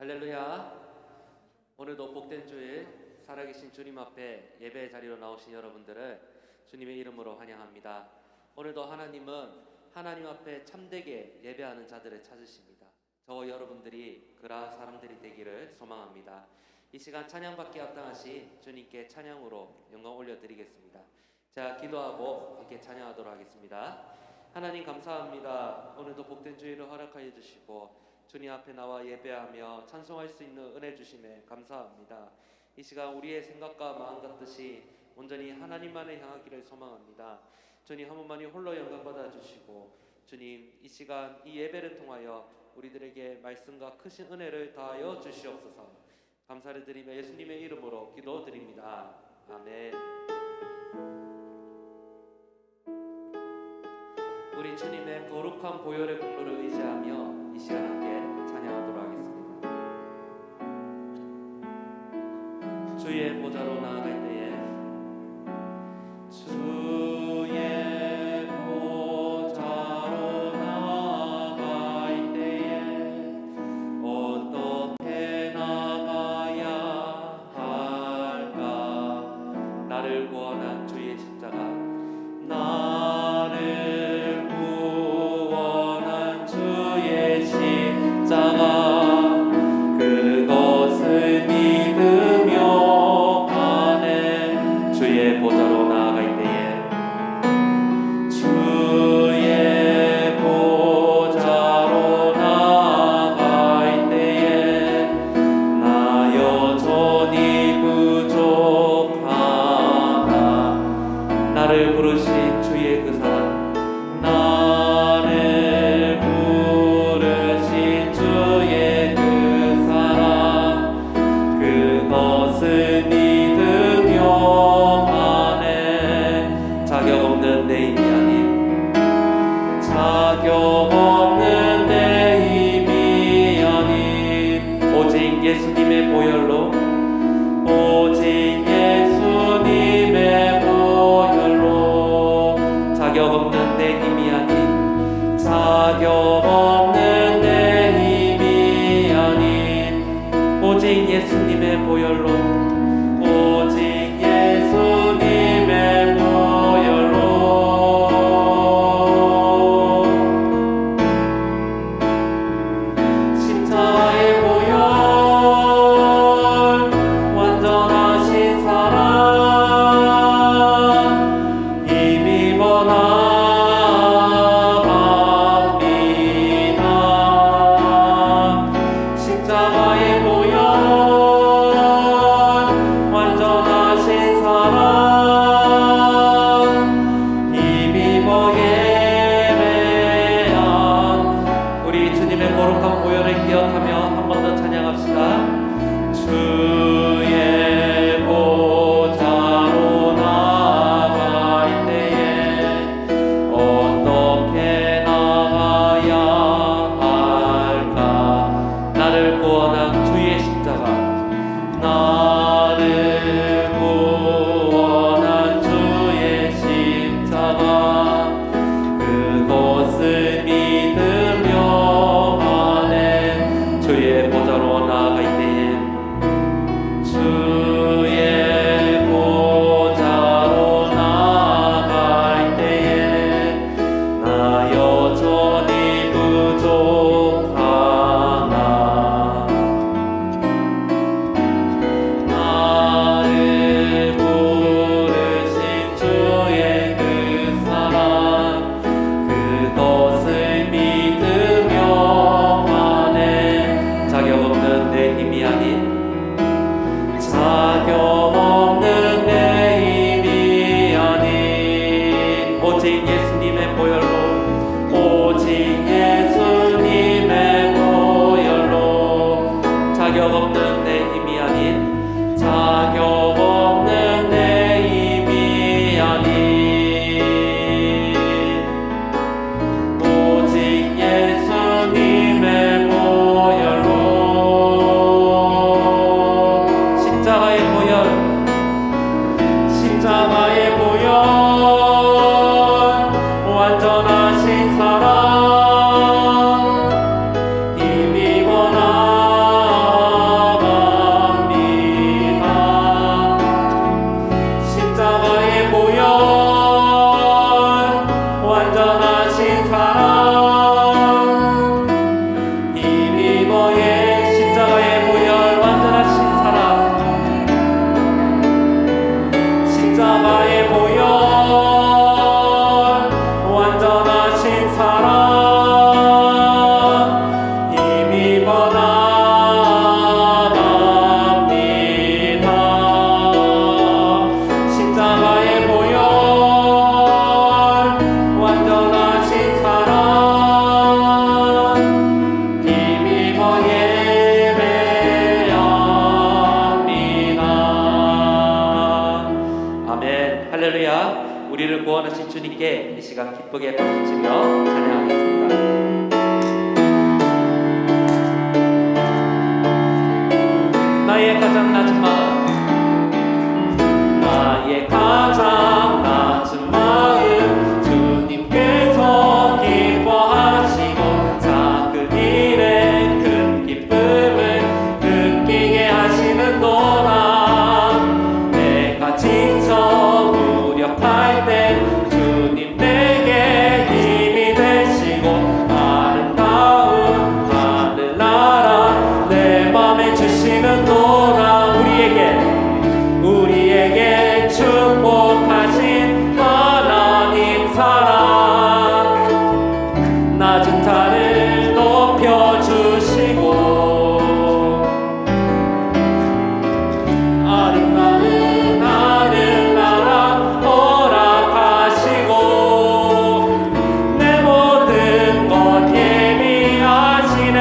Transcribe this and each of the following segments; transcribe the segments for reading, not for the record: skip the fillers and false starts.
할렐루야. 오늘도 복된 주일 살아계신 주님 앞에 예배 자리로 나오신 여러분들을 주님의 이름으로 환영합니다. 오늘도 하나님은 하나님 앞에 참되게 예배하는 자들을 찾으십니다. 저와 여러분들이 그러한 사람들이 되기를 소망합니다. 이 시간 찬양받기 합당하신 주님께 찬양으로 영광 올려드리겠습니다. 자, 기도하고 함께 찬양하도록 하겠습니다. 하나님 감사합니다. 오늘도 복된 주일을 허락하여 주시고 주님 앞에 나와 예배하며 찬송할 수 있는 은혜 주심에 감사합니다. 이 시간 우리의 생각과 마음 같듯이 온전히 하나님만을 향하기를 소망합니다. 주님 한 분만이 홀로 영광 받아 주시고 주님 이 시간 이 예배를 통하여 우리들에게 말씀과 크신 은혜를 다하여 주시옵소서. 감사를 드리며 예수님의 이름으로 기도드립니다. 아멘. 우리 주님의 거룩한 보혈의 공로를 의지하며 이 시간 함께 찬양하도록 하겠습니다. 주의 보좌로 나아갈 때에 주의 보좌로 나아갈 때에 어떻게 나가야 할까? 나를 구원한 주의 십자가 나를 구원한 주의 십자가 그것을 믿으며 가네. 주의 보좌로 나아갈 때에 주의 보좌로 나아갈 때에 나 여전히 부족하다. 나를 부르신 주의 아멘. 할렐루야. 우리를 구원하신 주님께 이 시간 기쁘게 박수치며 찬양하겠습니다. 나의 가장 낮은 마음, 나의 가장 낮은 마음, 주님께서 기뻐하시고 작은 일에 큰 기쁨을 느끼게 하시는도다. 내가 지쳐 무력할 때 주님 내게 힘이 되시고 아름다운 하늘나라 내 맘에 주시는도다. 우리에게 축복하신 하나님 사랑, 낮은 산을 높여주시고 아름다운 하늘나라 허락하시고 내 모든 것 예비하시네.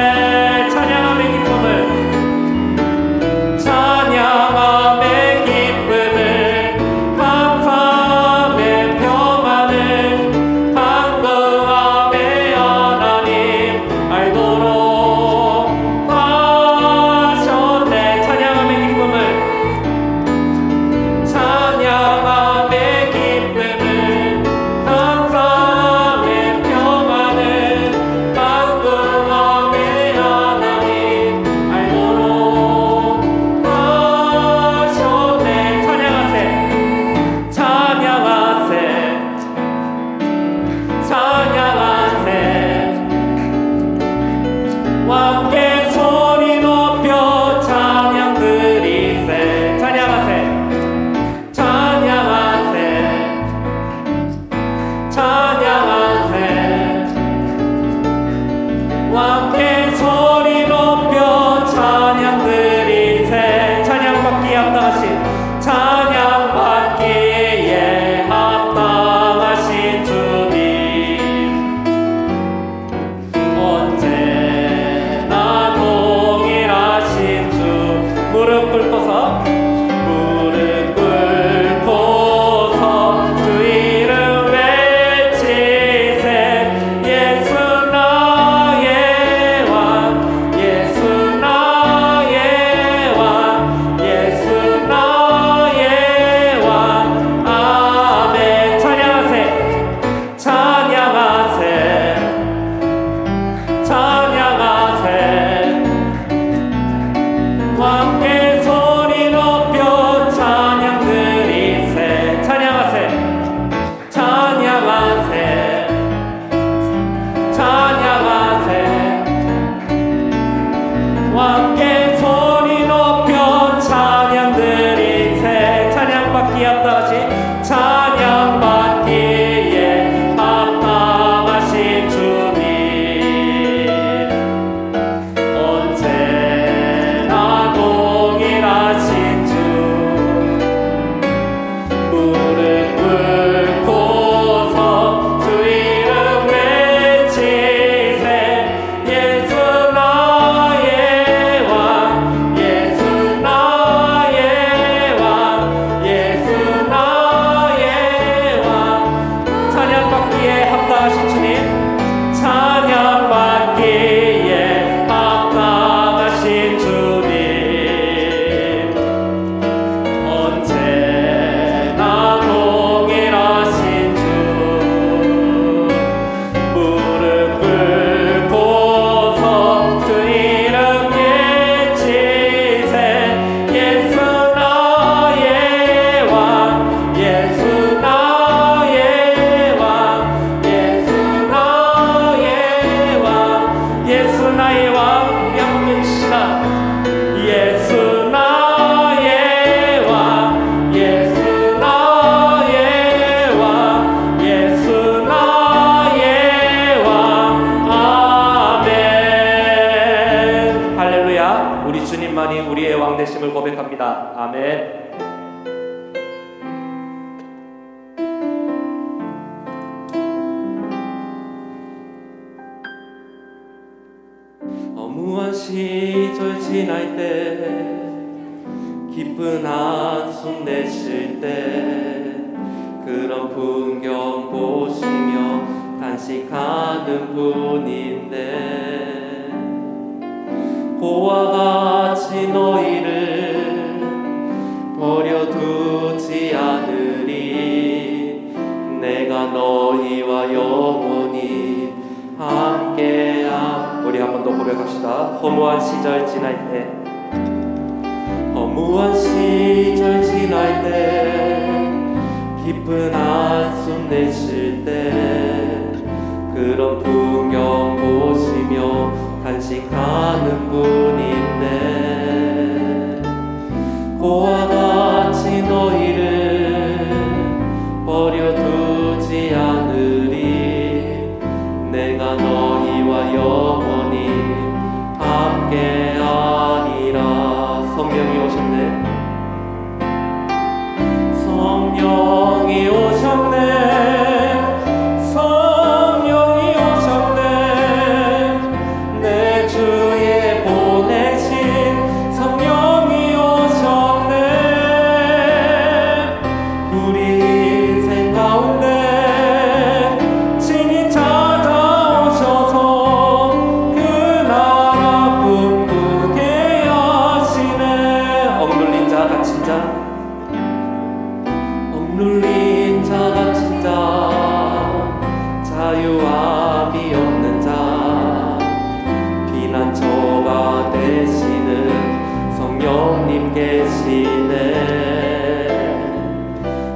찬양함의 기쁨을 되심을 고백합니다. 아멘. 어무한 시절 지날 때 기쁜 한숨 내쉴 때 간직하는 분인데 고와 같이 너희를 버려두지 않으리. 내가 너희와 영원히 함께함. 우리 한 번 더 고백합시다. 허무한 시절 지날 때, 허무한 시절 지날 때, 깊은 한숨 내쉴 때, 그런 풍경 보시며 간직하는 분인데 고와 같이 너희를 버려두지 않으리. 내가 너희와 영원히 함께하리라. 성령이 오셨네. 성령이 오셨네. 성령이 오셨네. 내 주에 보내신 성령이 오셨네. 우리 인생 가운데 친히 찾아오셔서 그 나라 꿈꾸게 하시네. 억눌린 자 갇힌 자, 억눌린 자 갇힌 자, 자유함이 없는 자, 피난처가 되시는 성령님 계시네.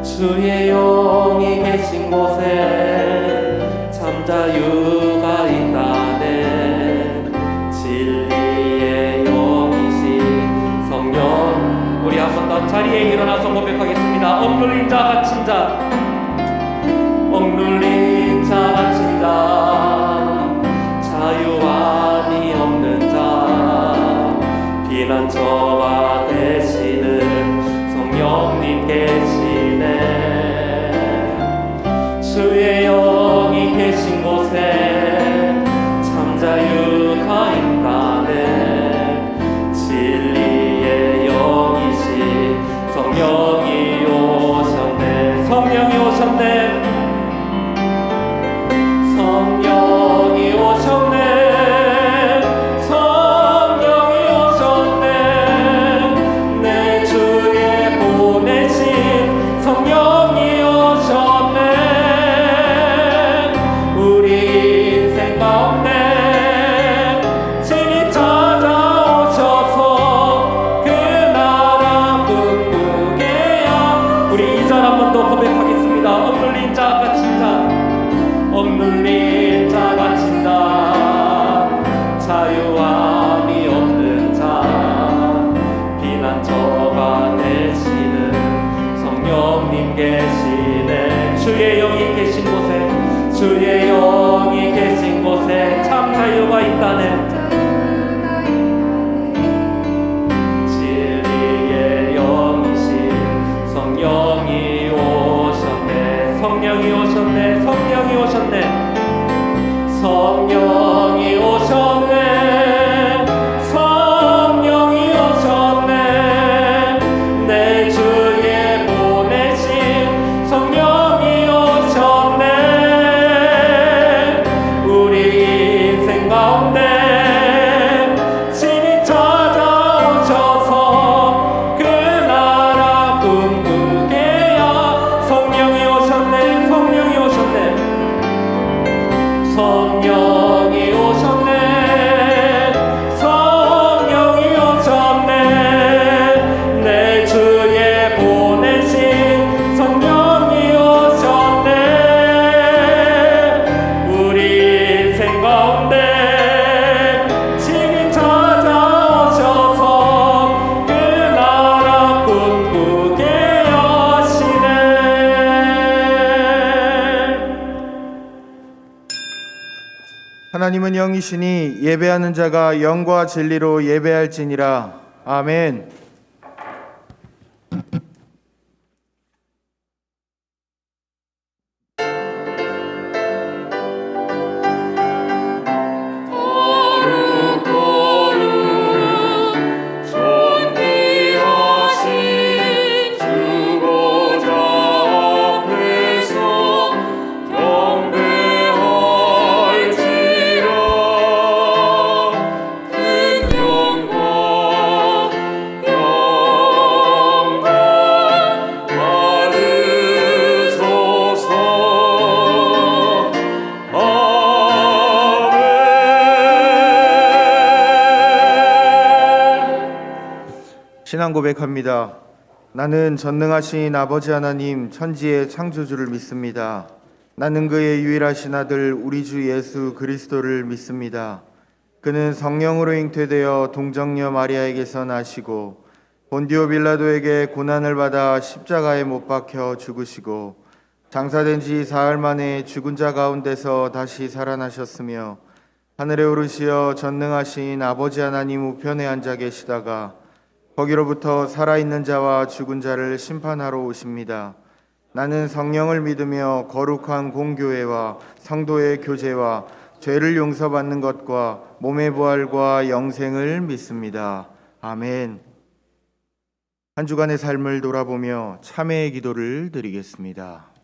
주의 영이 계신 곳에 참 자유가 있다네. 진리의 영이신 성령. 우리 한 번 더 자리에 일어나서 고백하겠습니다. 억눌린 자 갇힌 자, 억눌린 자 갇힌 자, 자유함이 없는 자, 피난처가 되시는 성령님 계시네. 주의 영이 계신 곳에 참 자유가 있다네. 진리의 영이신 성령이 오셨네. 성령이 오셨네. 성령이 오셨네. 성령이 오셨네. 내 주에 보내신 성령이 오셨네. 우리 인생 가운데 친히 찾아오셔서 그 나라 꿈꾸게 하. 우리 이 절 한 번 더 고백하겠습니다. 억눌린 자 갇힌 자, 억눌린 자 갇힌 자, 자유함이 없는 자, 피난처가 되시는 성령님 계시네. 주의 영이 계신 곳에, 주의 영이 계신 곳에 참 자유가 있다네. 진리의 영이신 성령이 오셨네. 성령이 오셨네. 성령이 오셨네. 성령이 오셨네. 성령이 오셨네. 내 주에 보내신 성령이 오셨네. 우리 인생 가운데 친히 찾아오셔서 그 나라 꿈꾸게 하. 성령이 오셨네. 성령이 오셨네. 성령이 오셨네. 성령이 오셨네. 내 주에 보내신 성령이 오셨네. 우리 인생 가운데 친히 찾아오셔서 그 나라 꿈꾸게 하시네. 하나님은 영이시니 예배하는 자가 영과 진리로 예배할지니라. 아멘. 주보좌 앞에서 경배하리. 신앙 고백합니다. 나는 전능하신 아버지 하나님 천지의 창조주를 믿습니다. 나는 그의 유일하신 아들 우리 주 예수 그리스도를 믿습니다. 그는 성령으로 잉태되어 동정녀 마리아에게서 나시고 본디오 빌라도에게 고난을 받아 십자가에 못 박혀 죽으시고 장사된 지 사흘 만에 죽은 자 가운데서 다시 살아나셨으며 하늘에 오르시어 전능하신 아버지 하나님 우편에 앉아 계시다가 거기로부터 살아있는 자와 죽은 자를 심판하러 오십니다. 나는 성령을 믿으며 거룩한 공교회와 성도의 교제와 죄를 용서받는 것과 몸의 부활과 영생을 믿습니다. 아멘. 한 주간의 삶을 돌아보며 참회의 기도를 드리겠습니다.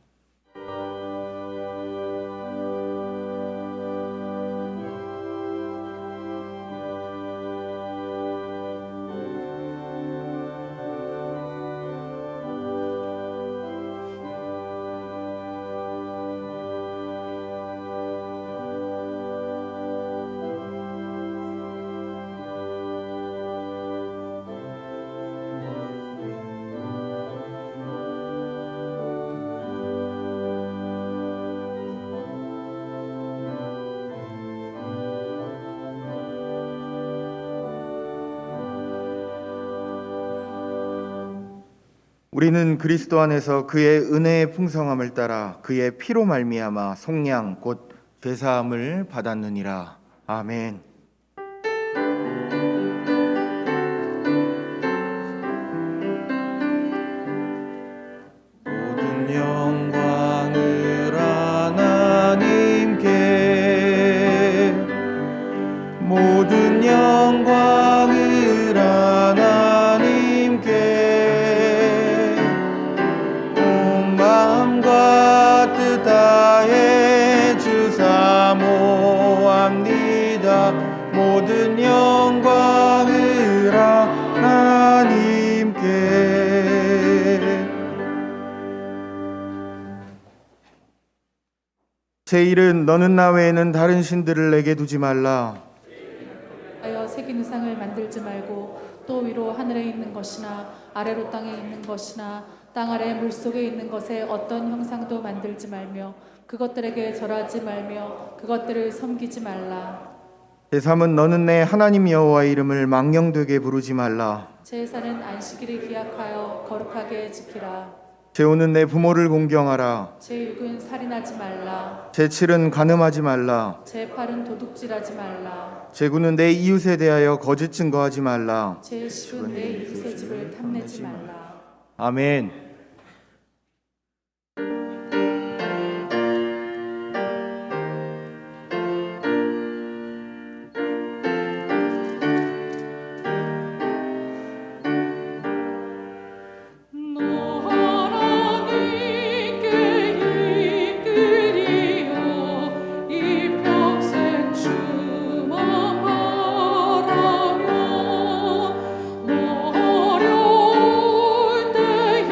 우리는 그리스도 안에서 그의 은혜의 풍성함을 따라 그의 피로 말미암아 속량 곧 되사함을 받았느니라. 아멘. 모든 영광을 하나님께, 모든 영광을 하나님께 다해 주사 모합니다. 모든 영광을 하나님께. 제1은 너는 나 외에는 다른 신들을 내게 두지 말라. 하여 새긴 우상을 만들지 말고 또 위로 하늘에 있는 것이나 아래로 땅에 있는 것이나 땅 아래 물속에 있는 것에 어떤 형상도 만들지 말며 그것들에게 절하지 말며 그것들을 섬기지 말라. 제3은 너는 내 하나님 여호와의 이름을 망령되게 부르지 말라. 제4는 안식일을 기약하여 거룩하게 지키라. 제5는 내 부모를 공경하라. 제6은 살인하지 말라. 제7은 간음하지 말라. 제8은 도둑질하지 말라. 제9는 내 이웃에 대하여 거짓 증거하지 말라. 제10은 내 이웃의 집을 탐내지 말라. 아멘. 어려울 때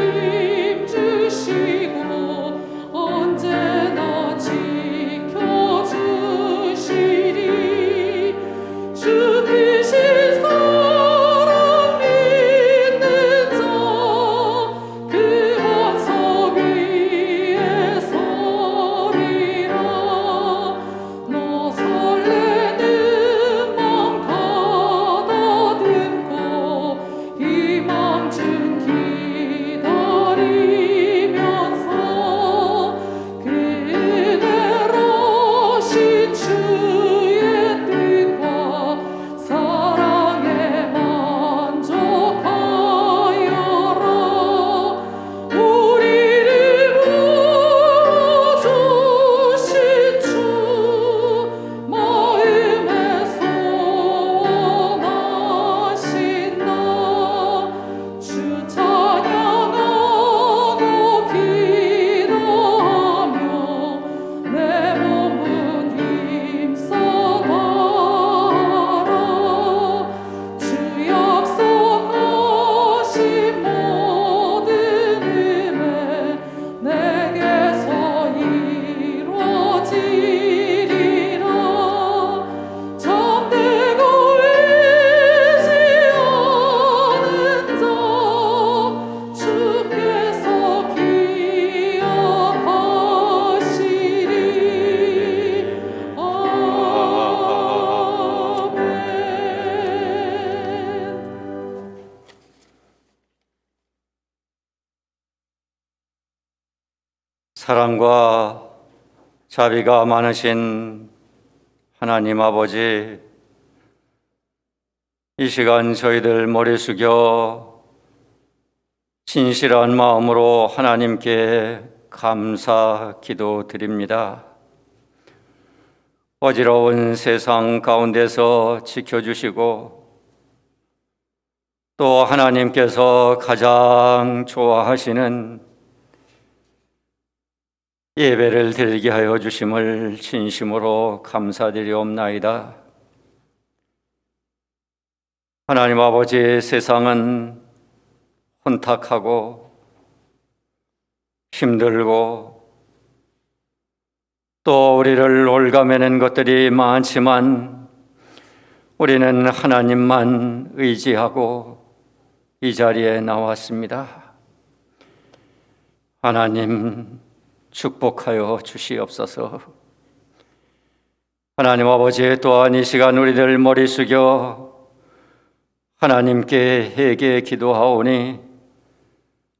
사랑과 자비가 많으신 하나님 아버지, 이 시간 저희들 머리 숙여 진실한 마음으로 하나님께 감사 기도드립니다. 어지러운 세상 가운데서 지켜주시고 또 하나님께서 가장 좋아하시는 예배를 드리게 하여 주심을 진심으로 감사드리옵나이다. 하나님 아버지, 세상은 혼탁하고 힘들고 또 우리를 올가매는 것들이 많지만 우리는 하나님만 의지하고 이 자리에 나왔습니다. 하나님 축복하여 주시옵소서. 하나님 아버지, 또한 이 시간 우리들 머리 숙여 하나님께 회개 기도하오니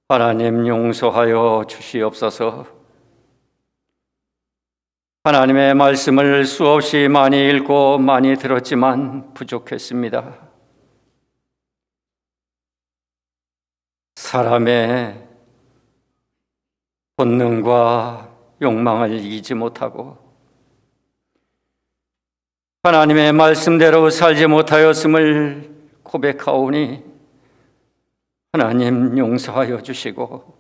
하나님 용서하여 주시옵소서. 하나님의 말씀을 수없이 많이 읽고 많이 들었지만 부족했습니다. 사람의 본능과 욕망을 이기지 못하고 하나님의 말씀대로 살지 못하였음을 고백하오니 하나님 용서하여 주시고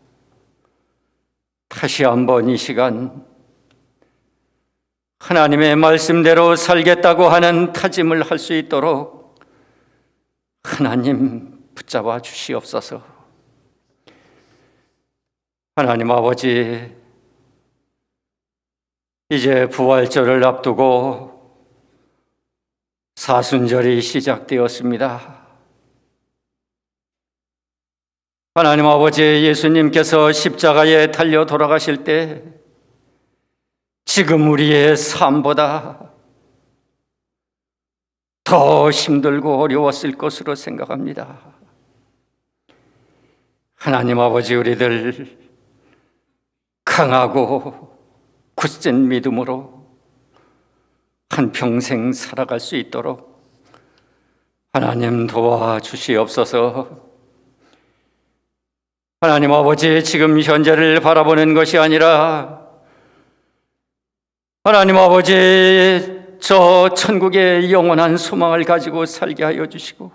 다시 한번 이 시간 하나님의 말씀대로 살겠다고 하는 다짐을 할 수 있도록 하나님 붙잡아 주시옵소서. 하나님 아버지, 이제 부활절을 앞두고 사순절이 시작되었습니다. 하나님 아버지, 예수님께서 십자가에 달려 돌아가실 때 지금 우리의 삶보다 더 힘들고 어려웠을 것으로 생각합니다. 하나님 아버지, 우리들 강하고 굳센 믿음으로 한평생 살아갈 수 있도록 하나님 도와주시옵소서. 하나님 아버지, 지금 현재를 바라보는 것이 아니라 하나님 아버지, 저 천국의 영원한 소망을 가지고 살게 하여 주시고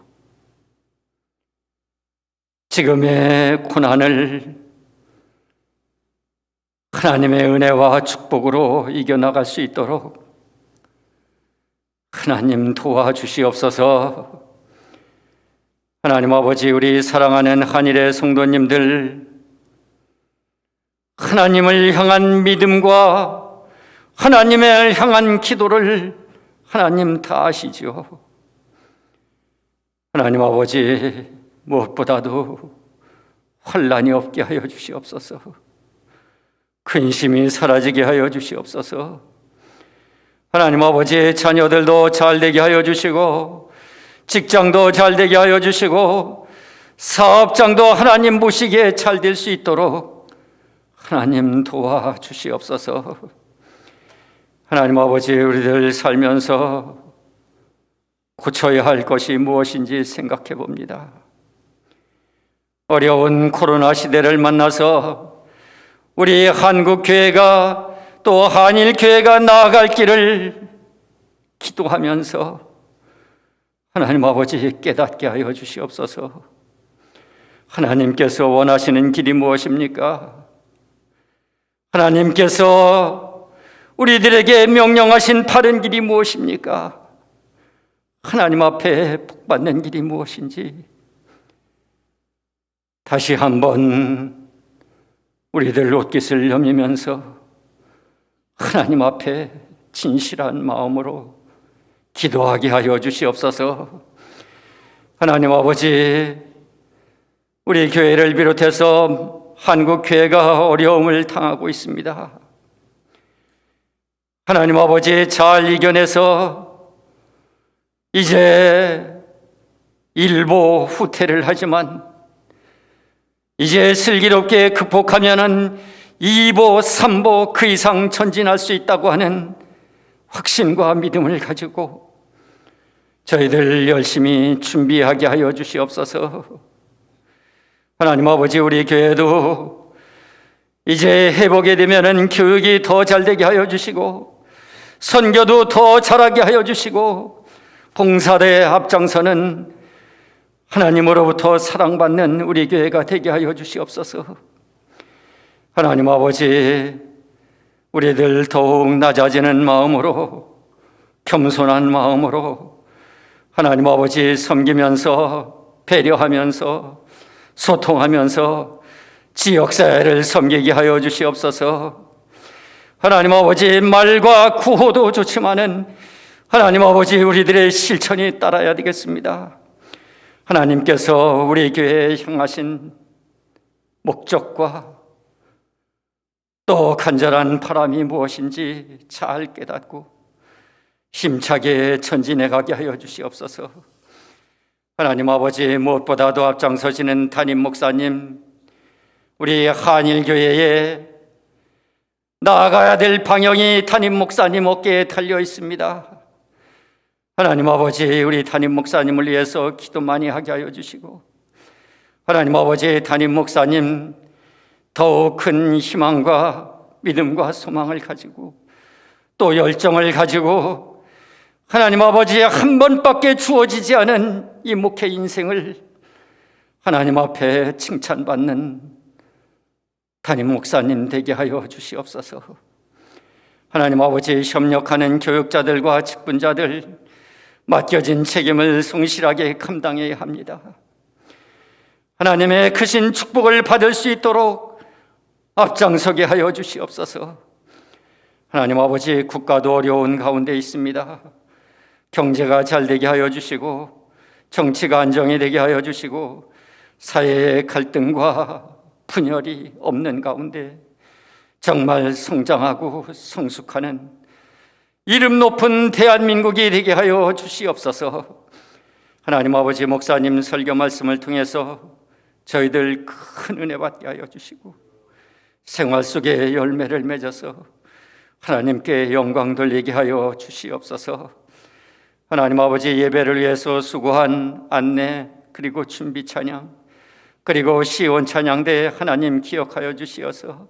지금의 고난을 하나님의 은혜와 축복으로 이겨나갈 수 있도록 하나님 도와주시옵소서. 하나님 아버지, 우리 사랑하는 한일의 성도님들, 하나님을 향한 믿음과 하나님을 향한 기도를 하나님 다 아시죠. 하나님 아버지, 무엇보다도 환난이 없게 하여 주시옵소서. 근심이 사라지게 하여 주시옵소서. 하나님 아버지, 자녀들도 잘되게 하여 주시고 직장도 잘되게 하여 주시고 사업장도 하나님 보시기에 잘 될 수 있도록 하나님 도와주시옵소서. 하나님 아버지, 우리들 살면서 고쳐야 할 것이 무엇인지 생각해 봅니다. 어려운 코로나 시대를 만나서 우리 한국교회가 또 한일교회가 나아갈 길을 기도하면서 하나님 아버지 깨닫게 하여 주시옵소서. 하나님께서 원하시는 길이 무엇입니까? 하나님께서 우리들에게 명령하신 바른 길이 무엇입니까? 하나님 앞에 복받는 길이 무엇인지 다시 한번 우리들 옷깃을 여미면서 하나님 앞에 진실한 마음으로 기도하게 하여 주시옵소서. 하나님 아버지, 우리 교회를 비롯해서 한국 교회가 어려움을 당하고 있습니다. 하나님 아버지, 잘 이겨내서 이제 일보 후퇴를 하지만 이제 슬기롭게 극복하면은 2보, 3보 그 이상 전진할 수 있다고 하는 확신과 믿음을 가지고 저희들 열심히 준비하게 하여 주시옵소서. 하나님 아버지, 우리 교회도 이제 해보게 되면은 교육이 더 잘되게 하여 주시고 선교도 더 잘하게 하여 주시고 봉사대에 앞장서는 하나님으로부터 사랑받는 우리 교회가 되게 하여 주시옵소서. 하나님 아버지, 우리들 더욱 낮아지는 마음으로, 겸손한 마음으로 하나님 아버지 섬기면서, 배려하면서, 소통하면서 지역사회를 섬기게 하여 주시옵소서. 하나님 아버지, 말과 구호도 좋지만은 하나님 아버지, 우리들의 실천이 따라야 되겠습니다. 하나님께서 우리 교회에 향하신 목적과 또 간절한 바람이 무엇인지 잘 깨닫고 힘차게 전진해 가게 하여 주시옵소서. 하나님 아버지, 무엇보다도 앞장서시는 담임 목사님, 우리 한일교회에 나아가야 될 방향이 담임 목사님 어깨에 달려 있습니다. 하나님 아버지, 우리 담임 목사님을 위해서 기도 많이 하게 하여 주시고, 하나님 아버지, 담임 목사님 더욱 큰 희망과 믿음과 소망을 가지고 또 열정을 가지고 하나님 아버지, 한 번밖에 주어지지 않은 이 목회 인생을 하나님 앞에 칭찬받는 담임 목사님 되게 하여 주시옵소서. 하나님 아버지, 협력하는 교육자들과 직분자들 맡겨진 책임을 성실하게 감당해야 합니다. 하나님의 크신 축복을 받을 수 있도록 앞장서게 하여 주시옵소서. 하나님 아버지, 국가도 어려운 가운데 있습니다. 경제가 잘 되게 하여 주시고 정치가 안정이 되게 하여 주시고 사회의 갈등과 분열이 없는 가운데 정말 성장하고 성숙하는 이름 높은 대한민국이 되게 하여 주시옵소서. 하나님 아버지, 목사님 설교 말씀을 통해서 저희들 큰 은혜 받게 하여 주시고 생활 속에 열매를 맺어서 하나님께 영광 돌리게 하여 주시옵소서. 하나님 아버지, 예배를 위해서 수고한 안내 그리고 준비 찬양 그리고 시온 찬양대 하나님 기억하여 주시어서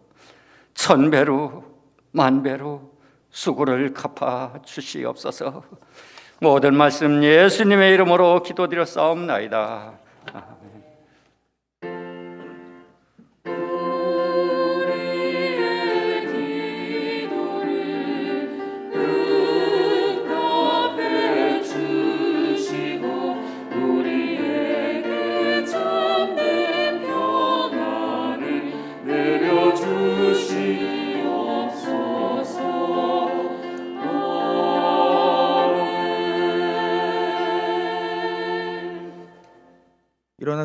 1000배로 만배로 수고를 갚아 주시옵소서. 모든 말씀 예수님의 이름으로 기도드렸사옵나이다.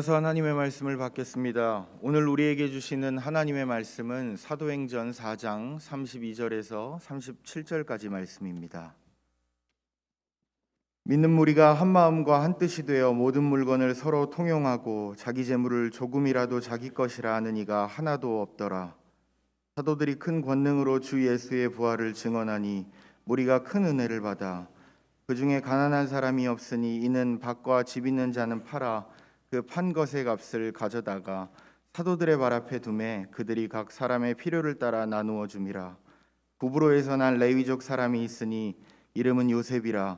일어나서 하나님의 말씀을 받겠습니다. 오늘 우리에게 주시는 하나님의 말씀은 사도행전 4장 32절에서 37절까지 말씀입니다. 믿는 무리가 한 마음과 한 뜻이 되어 모든 물건을 서로 통용하고 자기 재물을 조금이라도 자기 것이라 하는 이가 하나도 없더라. 사도들이 큰 권능으로 주 예수의 부활을 증언하니 무리가 큰 은혜를 받아 그 중에 가난한 사람이 없으니 이는 밭과 집 있는 자는 팔아 그 판 것의 값을 가져다가 사도들의 발 앞에 두매 그들이 각 사람의 필요를 따라 나누어 줌이라. 구브로에서 난 레위족 사람이 있으니 이름은 요셉이라.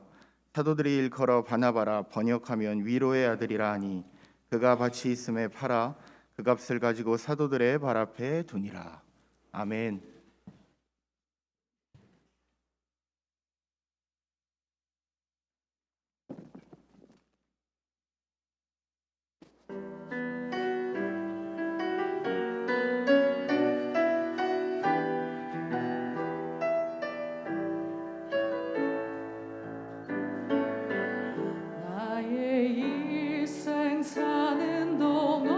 사도들이 일컬어 바나바라 번역하면 위로의 아들이라 하니 그가 밭이 있음에 팔아 그 값을 가지고 사도들의 발 앞에 두니라. 아멘. 나의 일생 사는 동안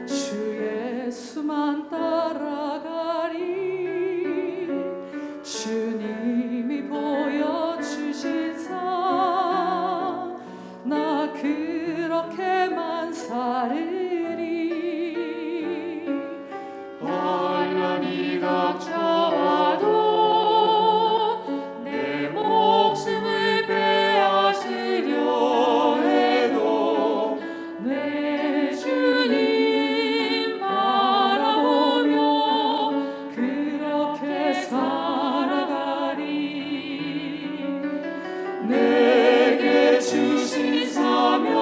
주 예수만 따라 닥쳐와도 내 목숨을 빼앗으려 해도 내 주님 바라보며 그렇게 살아가리. 내게 주신 사명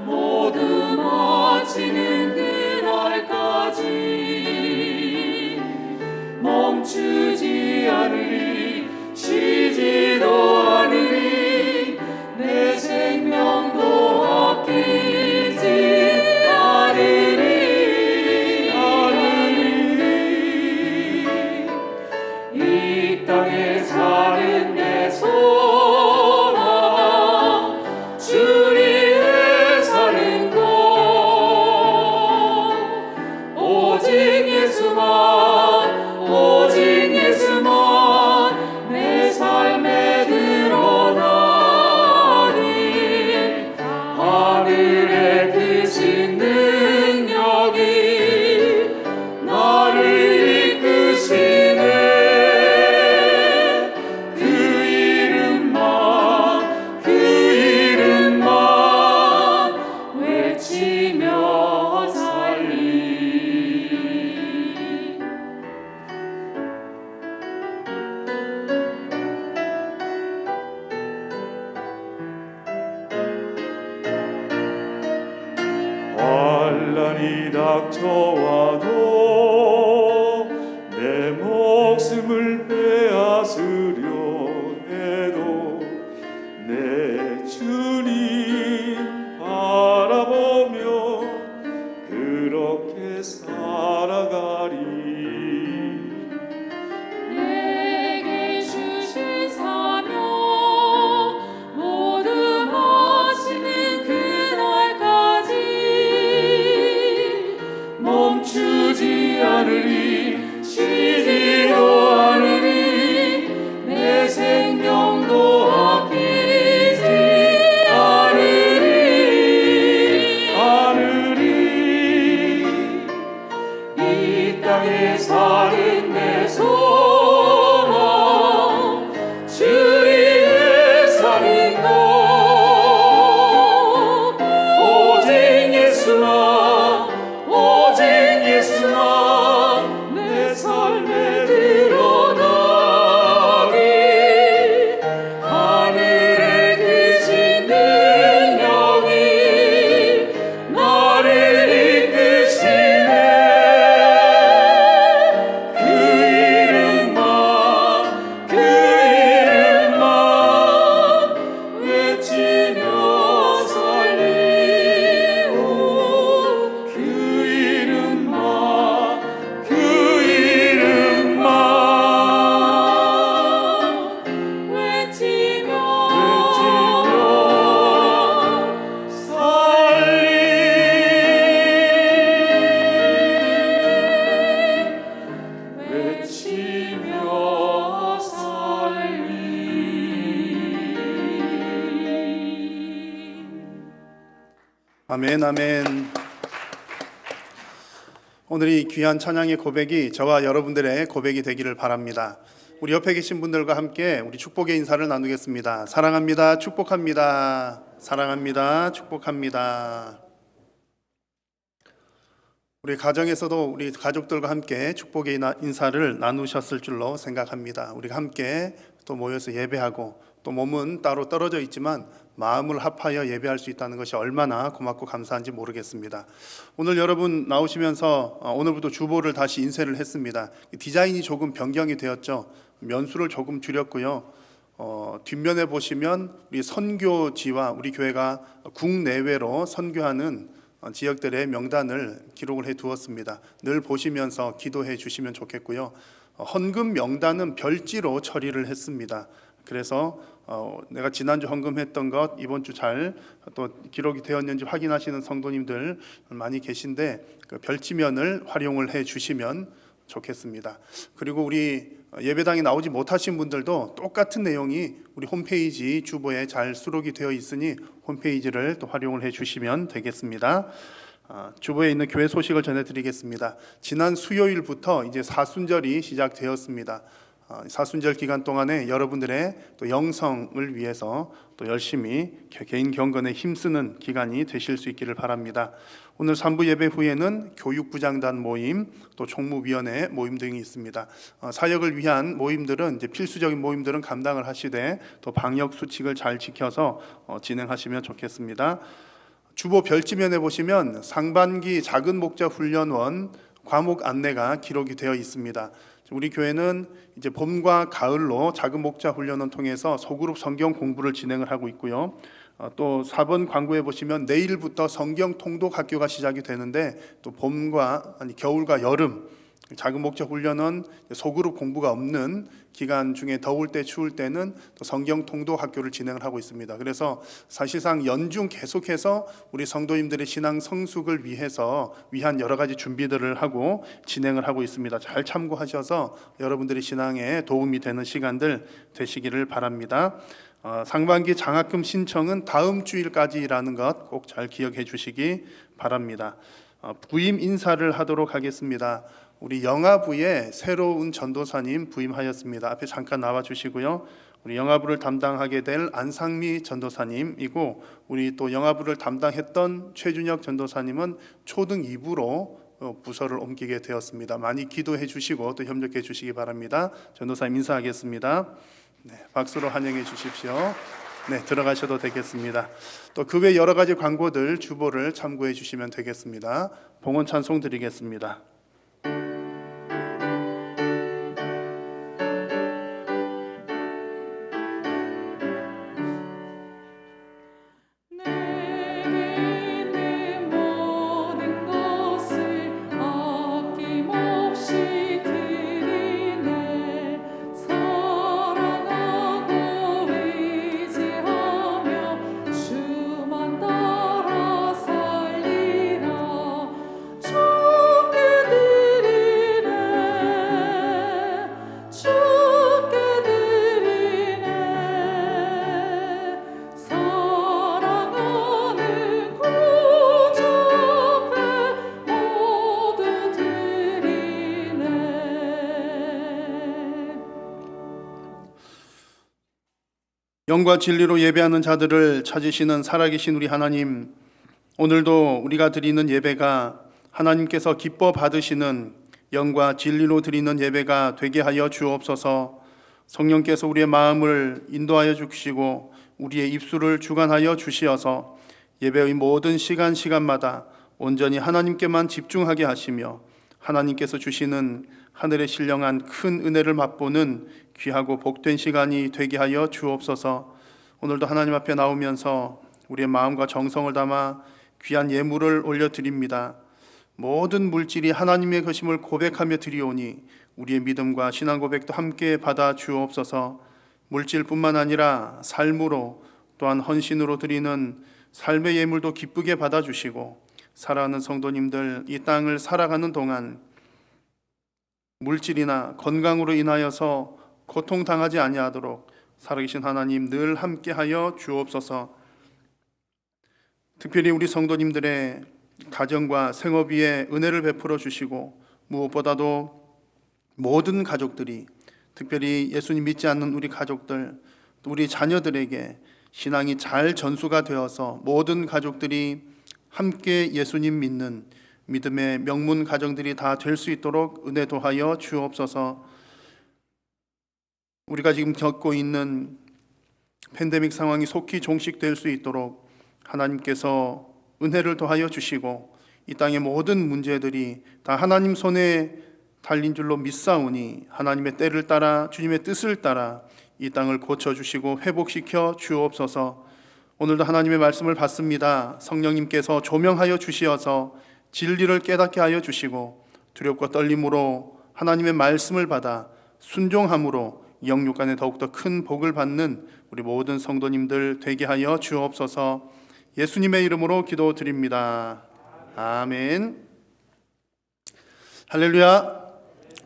모두 마치는 그날까지 멈추지 않으리, 쉬지도 않으리, 내 생명도 아끼지 않으리. 이 땅에 사는 내 소망 주 위에 사는 것, 오직 예수만, 오직 예수만 내 삶에 드러나니 하늘의 크신 능력이 나를 이끄시네. 그 이름만 외치며 살리. 환난이 닥쳐와도 내 목숨을 빼앗으려 해도 내 주님 바라보며 그렇게 살아가리. 내게 주신 사명 모두 마치는 그날까지 멈추지 않으리, 쉬지도 않으리, 내 생명도 아끼지 않으리. 이 땅에 사는 내 소망 주 위에 사는 것, 오직 예수만, 오직 예수만 내 삶에 드러나리. 하늘의 크신 능력이 나를 이끄시네. 그 이름만 외치며 살리오. 그 이름만 외치며 아멘, 아멘. 오늘 이 귀한 찬양의 고백이 저와 여러분들의 고백이 되기를 바랍니다. 우리 옆에 계신 분들과 함께 우리 축복의 인사를 나누겠습니다. 사랑합니다. 축복합니다. 사랑합니다. 축복합니다. 우리 가정에서도 우리 가족들과 함께 축복의 인사를 나누셨을 줄로 생각합니다. 우리가 함께 또 모여서 예배하고 또 몸은 따로 떨어져 있지만 마음을 합하여 예배할 수 있다는 것이 얼마나 고맙고 감사한지 모르겠습니다. 오늘 여러분 나오시면서 오늘부터 주보를 다시 인쇄를 했습니다. 디자인이 조금 변경이 되었죠. 면수를 조금 줄였고요. 뒷면에 보시면 우리 선교지와 우리 교회가 국내외로 선교하는 지역들의 명단을 기록을 해 두었습니다. 늘 보시면서 기도해 주시면 좋겠고요. 헌금 명단은 별지로 처리를 했습니다. 그래서 내가 지난주 헌금했던 것 이번 주 잘 또 기록이 되었는지 확인하시는 성도님들 많이 계신데 그 별지면을 활용을 해 주시면 좋겠습니다. 그리고 우리 예배당에 나오지 못하신 분들도 똑같은 내용이 우리 홈페이지 주보에 잘 수록이 되어 있으니 홈페이지를 또 활용을 해 주시면 되겠습니다. 주보에 있는 교회 소식을 전해드리겠습니다. 지난 수요일부터 이제 사순절이 시작되었습니다. 사순절 기간 동안에 여러분들의 또 영성을 위해서 또 열심히 개인 경건에 힘쓰는 기간이 되실 수 있기를 바랍니다. 오늘 3부 예배 후에는 교육부장단 모임, 또 총무위원회 모임 등이 있습니다. 사역을 위한 모임들은 이제 필수적인 모임들은 감당을 하시되 또 방역 수칙을 잘 지켜서 진행하시면 좋겠습니다. 주보 별지면에 보시면 상반기 작은 목자 훈련원 과목 안내가 기록이 되어 있습니다. 우리 교회는 이제 봄과 가을로 작은 목자 훈련원 통해서 소그룹 성경 공부를 진행을 하고 있고요. 또 4번 광고에 보시면 내일부터 성경 통독 학교가 시작이 되는데 또 겨울과 여름 작은 목자 훈련은 소그룹 공부가 없는 기간 중에 더울 때 추울 때는 또 성경 통독 학교를 진행을 하고 있습니다. 그래서 사실상 연중 계속해서 우리 성도님들의 신앙 성숙을 위한 여러 가지 준비들을 하고 진행을 하고 있습니다. 잘 참고하셔서 여러분들의 신앙에 도움이 되는 시간들 되시기를 바랍니다. 상반기 장학금 신청은 다음 주일까지라는 것 꼭 잘 기억해 주시기 바랍니다. 부임 인사를 하도록 하겠습니다. 우리 영아부에 새로운 전도사님 부임하였습니다. 앞에 잠깐 나와 주시고요. 우리 영아부를 담당하게 될 안상미 전도사님이고, 우리 또 영아부를 담당했던 최준혁 전도사님은 초등 2부로 부서를 옮기게 되었습니다. 많이 기도해 주시고 또 협력해 주시기 바랍니다. 전도사님 인사하겠습니다. 네, 박수로 환영해 주십시오. 네, 들어가셔도 되겠습니다. 또 그 외 여러 가지 광고들 주보를 참고해 주시면 되겠습니다. 봉헌 찬송 드리겠습니다. 영과 진리로 예배하는 자들을 찾으시는 살아계신 우리 하나님, 오늘도 우리가 드리는 예배가 하나님께서 기뻐 받으시는 영과 진리로 드리는 예배가 되게 하여 주옵소서. 성령께서 우리의 마음을 인도하여 주시고 우리의 입술을 주관하여 주시어서 예배의 모든 시간마다 온전히 하나님께만 집중하게 하시며 하나님께서 주시는 하늘의 신령한 큰 은혜를 맛보는 귀하고 복된 시간이 되게 하여 주옵소서. 오늘도 하나님 앞에 나오면서 우리의 마음과 정성을 담아 귀한 예물을 올려드립니다. 모든 물질이 하나님의 것임을 고백하며 드리오니 우리의 믿음과 신앙 고백도 함께 받아 주옵소서. 물질뿐만 아니라 삶으로 또한 헌신으로 드리는 삶의 예물도 기쁘게 받아주시고, 사랑하는 성도님들 이 땅을 살아가는 동안 물질이나 건강으로 인하여서 고통당하지 아니하도록 살아계신 하나님 늘 함께하여 주옵소서. 특별히 우리 성도님들의 가정과 생업 위에 은혜를 베풀어 주시고, 무엇보다도 모든 가족들이, 특별히 예수님 믿지 않는 우리 가족들, 또 우리 자녀들에게 신앙이 잘 전수가 되어서 모든 가족들이 함께 예수님 믿는 믿음의 명문 가정들이 다 될 수 있도록 은혜 도하여 주옵소서. 우리가 지금 겪고 있는 팬데믹 상황이 속히 종식될 수 있도록 하나님께서 은혜를 더하여 주시고, 이 땅의 모든 문제들이 다 하나님 손에 달린 줄로 믿사오니 하나님의 때를 따라 주님의 뜻을 따라 이 땅을 고쳐주시고 회복시켜 주옵소서. 오늘도 하나님의 말씀을 받습니다. 성령님께서 조명하여 주시어서 진리를 깨닫게 하여 주시고, 두렵고 떨림으로 하나님의 말씀을 받아 순종함으로 영육 간에 더욱더 큰 복을 받는 우리 모든 성도님들 되게 하여 주옵소서. 예수님의 이름으로 기도드립니다. 아멘. 할렐루야.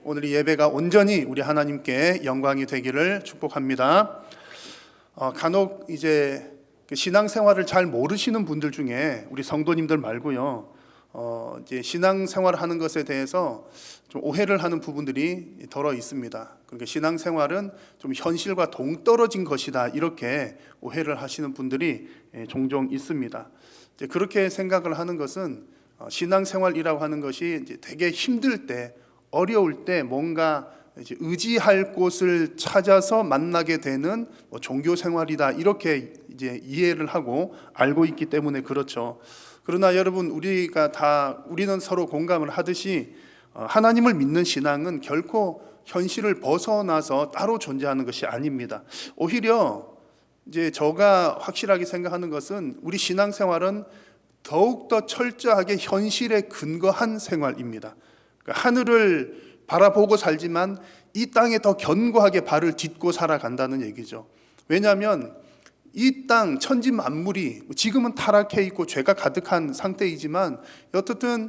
오늘 이 예배가 온전히 우리 하나님께 영광이 되기를 축복합니다. 간혹 이제 신앙생활을 잘 모르시는 분들 중에 우리 성도님들 말고요, 이제 신앙생활을 하는 것에 대해서 좀 오해를 하는 부분들이 덜어 있습니다. 그러니까 신앙생활은 좀 현실과 동떨어진 것이다, 이렇게 오해를 하시는 분들이 종종 있습니다. 이제 그렇게 생각을 하는 것은 신앙생활이라고 하는 것이 이제 되게 힘들 때, 어려울 때 뭔가 이제 의지할 곳을 찾아서 만나게 되는 종교 생활이다, 이렇게 이제 이해를 하고 알고 있기 때문에 그렇죠. 그러나 여러분, 우리는 서로 공감을 하듯이 하나님을 믿는 신앙은 결코 현실을 벗어나서 따로 존재하는 것이 아닙니다. 오히려 이제 제가 확실하게 생각하는 것은 우리 신앙생활은 더욱더 철저하게 현실에 근거한 생활입니다. 그러니까 하늘을 바라보고 살지만 이 땅에 더 견고하게 발을 딛고 살아간다는 얘기죠. 왜냐하면 이 땅 천지 만물이 지금은 타락해 있고 죄가 가득한 상태이지만 어떻든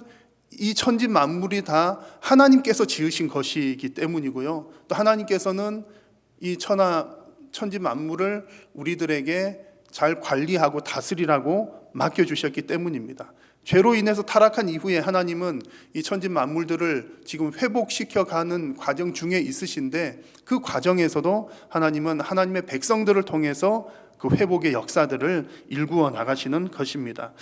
이 천지 만물이 다 하나님께서 지으신 것이기 때문이고요. 또 하나님께서는 이 천지 만물을 우리들에게 잘 관리하고 다스리라고 맡겨주셨기 때문입니다. 죄로 인해서 타락한 이후에 하나님은 이 천지 만물들을 지금 회복시켜가는 과정 중에 있으신데, 그 과정에서도 하나님은 하나님의 백성들을 통해서 그 회복의 역사들을 일구어 나가시는 것입니다.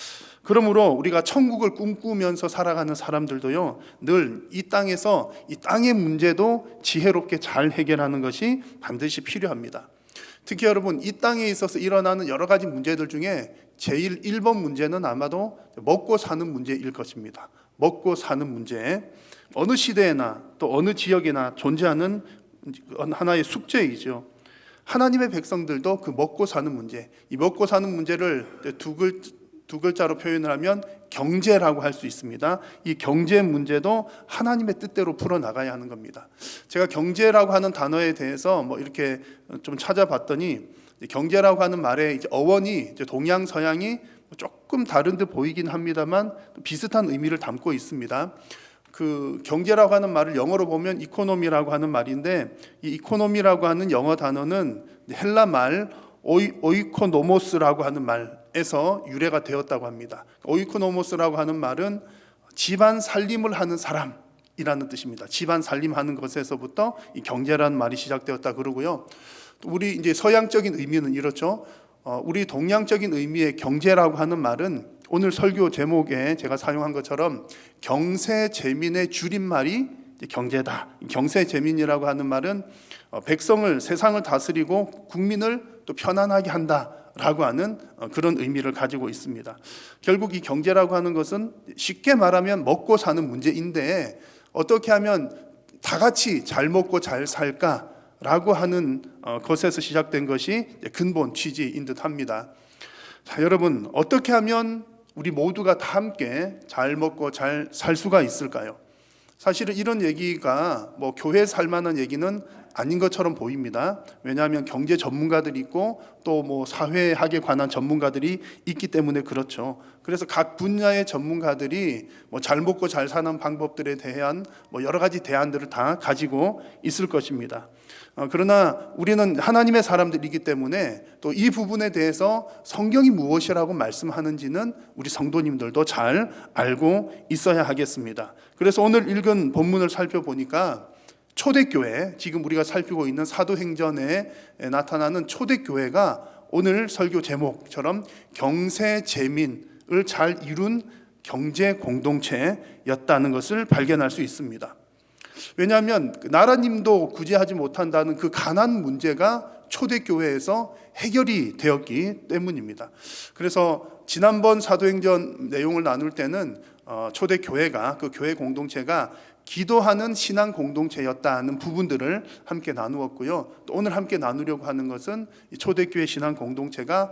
그러므로 우리가 천국을 꿈꾸면서 살아가는 사람들도요, 늘 이 땅에서 이 땅의 문제도 지혜롭게 잘 해결하는 것이 반드시 필요합니다. 특히 여러분, 이 땅에 있어서 일어나는 여러 가지 문제들 중에 제일 1번 문제는 아마도 먹고 사는 문제일 것입니다. 먹고 사는 문제, 어느 시대에나 또 어느 지역에나 존재하는 하나의 숙제이죠. 하나님의 백성들도 그 먹고 사는 문제, 이 먹고 사는 문제를 두 글자로 표현을 하면 경제라고 할 수 있습니다. 이 경제 문제도 하나님의 뜻대로 풀어나가야 하는 겁니다. 제가 경제라고 하는 단어에 대해서 이렇게 좀 찾아봤더니, 경제라고 하는 말의 이제 어원이 이제 동양 서양이 조금 다른 듯 보이긴 합니다만 비슷한 의미를 담고 있습니다. 그 경제라고 하는 말을 영어로 보면 이코노미라고 하는 말인데, 이 이코노미라고 하는 영어 단어는 헬라 말 오이코노모스라고 하는 말에서 유래가 되었다고 합니다. 오이코노모스라고 하는 말은 집안 살림을 하는 사람이라는 뜻입니다. 집안 살림하는 것에서부터 이 경제라는 말이 시작되었다 그러고요. 우리 이제 서양적인 의미는 이렇죠. 우리 동양적인 의미의 경제라고 하는 말은 오늘 설교 제목에 제가 사용한 것처럼 경세재민의 줄임말이 경제다. 경세재민이라고 하는 말은 백성을, 세상을 다스리고 국민을 또 편안하게 한다라고 하는 그런 의미를 가지고 있습니다. 결국 이 경제라고 하는 것은 쉽게 말하면 먹고 사는 문제인데, 어떻게 하면 다 같이 잘 먹고 잘 살까라고 하는 것에서 시작된 것이 근본 취지인 듯합니다. 자, 여러분, 어떻게 하면 우리 모두가 다 함께 잘 먹고 잘 살 수가 있을까요? 사실은 이런 얘기가 교회에 살 만한 얘기는 아닌 것처럼 보입니다. 왜냐하면 경제 전문가들이 있고 또 사회학에 관한 전문가들이 있기 때문에 그렇죠. 그래서 각 분야의 전문가들이 잘 먹고 잘 사는 방법들에 대한 여러 가지 대안들을 다 가지고 있을 것입니다. 그러나 우리는 하나님의 사람들이기 때문에 또 이 부분에 대해서 성경이 무엇이라고 말씀하는지는 우리 성도님들도 잘 알고 있어야 하겠습니다. 그래서 오늘 읽은 본문을 살펴보니까 초대교회, 지금 우리가 살피고 있는 사도행전에 나타나는 초대교회가 오늘 설교 제목처럼 경세재민을 잘 이룬 경제 공동체였다는 것을 발견할 수 있습니다. 왜냐하면 나라님도 구제하지 못한다는 그 가난 문제가 초대교회에서 해결이 되었기 때문입니다. 그래서 지난번 사도행전 내용을 나눌 때는 초대교회가, 그 교회 공동체가 기도하는 신앙 공동체였다는 부분들을 함께 나누었고요. 또 오늘 함께 나누려고 하는 것은 초대교회 신앙 공동체가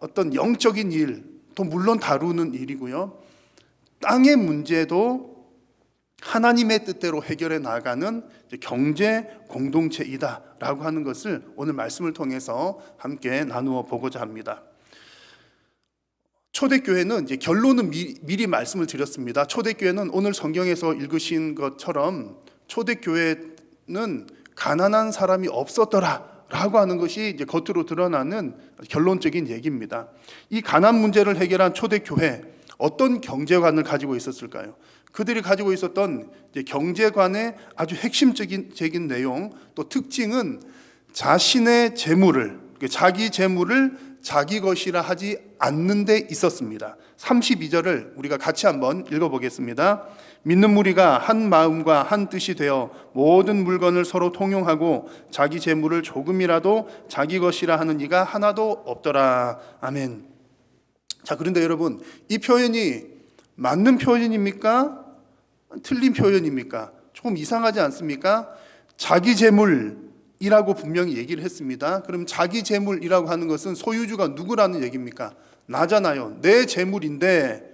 어떤 영적인 일, 또 물론 다루는 일이고요. 땅의 문제도 하나님의 뜻대로 해결해 나가는 경제 공동체이다라고 하는 것을 오늘 말씀을 통해서 함께 나누어 보고자 합니다. 초대교회는 이제 결론은 미리 말씀을 드렸습니다. 초대교회는 오늘 성경에서 읽으신 것처럼 초대교회는 가난한 사람이 없었더라라고 하는 것이 이제 겉으로 드러나는 결론적인 얘기입니다. 이 가난 문제를 해결한 초대교회, 어떤 경제관을 가지고 있었을까요? 그들이 가지고 있었던 경제관의 아주 핵심적인 내용, 또 특징은 자신의 재물을, 자기 재물을 자기 것이라 하지 않는 데 있었습니다. 32절을 우리가 같이 한번 읽어보겠습니다. 믿는 무리가 한 마음과 한 뜻이 되어 모든 물건을 서로 통용하고 자기 재물을 조금이라도 자기 것이라 하는 이가 하나도 없더라. 아멘. 자, 그런데 여러분, 이 표현이 맞는 표현입니까? 틀린 표현입니까? 조금 이상하지 않습니까? 자기 재물이라고 분명히 얘기를 했습니다. 그럼 자기 재물이라고 하는 것은 소유주가 누구라는 얘기입니까? 나잖아요. 내 재물인데,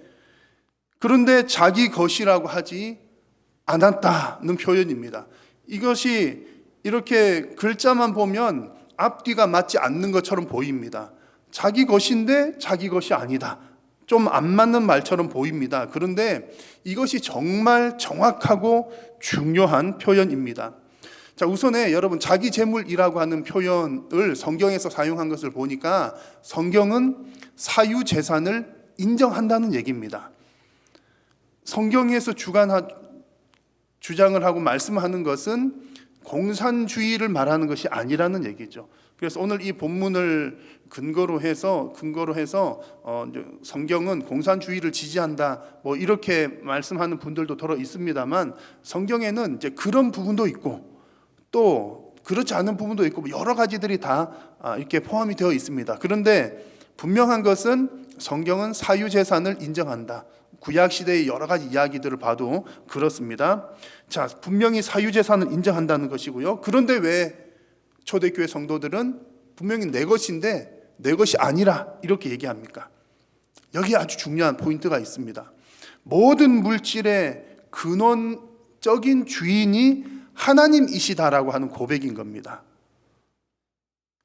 그런데 자기 것이라고 하지 않았다는 표현입니다. 이것이 이렇게 글자만 보면 앞뒤가 맞지 않는 것처럼 보입니다. 자기 것인데 자기 것이 아니다. 좀 안 맞는 말처럼 보입니다. 그런데 이것이 정말 정확하고 중요한 표현입니다. 자, 우선에 여러분, 자기 재물이라고 하는 표현을 성경에서 사용한 것을 보니까 성경은 사유 재산을 인정한다는 얘기입니다. 성경에서 주장을 하고 말씀하는 것은 공산주의를 말하는 것이 아니라는 얘기죠. 그래서 오늘 이 본문을 근거로 해서 성경은 공산주의를 지지한다, 뭐 이렇게 말씀하는 분들도 더러 있습니다만, 성경에는 이제 그런 부분도 있고 또 그렇지 않은 부분도 있고 여러 가지들이 다 이렇게 포함이 되어 있습니다. 그런데 분명한 것은 성경은 사유재산을 인정한다. 구약 시대의 여러 가지 이야기들을 봐도 그렇습니다. 자, 분명히 사유재산을 인정한다는 것이고요. 그런데 왜 초대교회 성도들은 분명히 내 것인데 내 것이 아니라 이렇게 얘기합니까? 여기에 아주 중요한 포인트가 있습니다. 모든 물질의 근원적인 주인이 하나님이시다라고 하는 고백인 겁니다.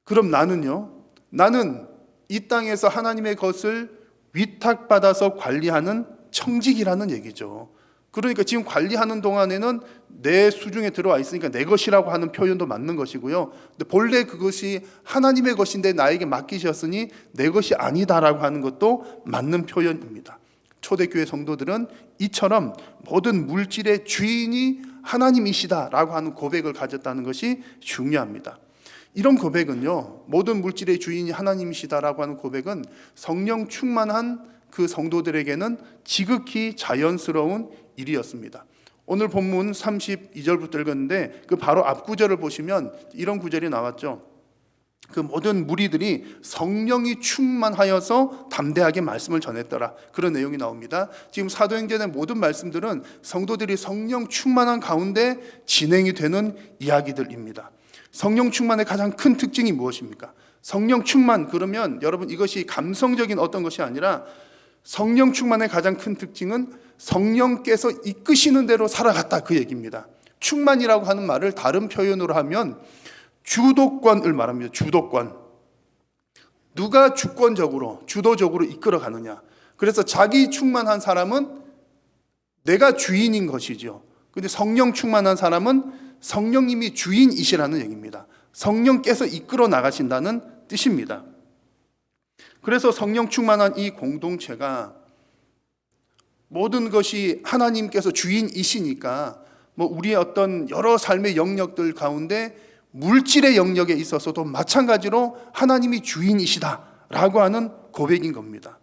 그럼 나는 이 땅에서 하나님의 것을 위탁받아서 관리하는 청직이라는 얘기죠. 그러니까 지금 관리하는 동안에는 내 수중에 들어와 있으니까 내 것이라고 하는 표현도 맞는 것이고요. 근데 본래 그것이 하나님의 것인데 나에게 맡기셨으니 내 것이 아니다라고 하는 것도 맞는 표현입니다. 초대교회 성도들은 이처럼 모든 물질의 주인이 하나님이시다라고 하는 고백을 가졌다는 것이 중요합니다. 이런 고백은요, 모든 물질의 주인이 하나님이시다라고 하는 고백은 성령 충만한 그 성도들에게는 지극히 자연스러운 일이었습니다. 오늘 본문 32절부터 읽었는데 그 바로 앞 구절을 보시면 이런 구절이 나왔죠. 그 모든 무리들이 성령이 충만하여서 담대하게 말씀을 전했더라. 그런 내용이 나옵니다. 지금 사도행전의 모든 말씀들은 성도들이 성령 충만한 가운데 진행이 되는 이야기들입니다. 성령 충만의 가장 큰 특징이 무엇입니까? 성령 충만, 그러면 여러분 이것이 감성적인 어떤 것이 아니라 성령 충만의 가장 큰 특징은 성령께서 이끄시는 대로 살아갔다, 그 얘기입니다. 충만이라고 하는 말을 다른 표현으로 하면 주도권을 말합니다. 주도권. 누가 주권적으로, 주도적으로 이끌어 가느냐. 그래서 자기 충만한 사람은 내가 주인인 것이죠. 그런데 성령 충만한 사람은 성령님이 주인이시라는 얘기입니다. 성령께서 이끌어 나가신다는 뜻입니다. 그래서 성령 충만한 이 공동체가 모든 것이 하나님께서 주인이시니까 우리의 어떤 여러 삶의 영역들 가운데 물질의 영역에 있어서도 마찬가지로 하나님이 주인이시다라고 하는 고백인 겁니다.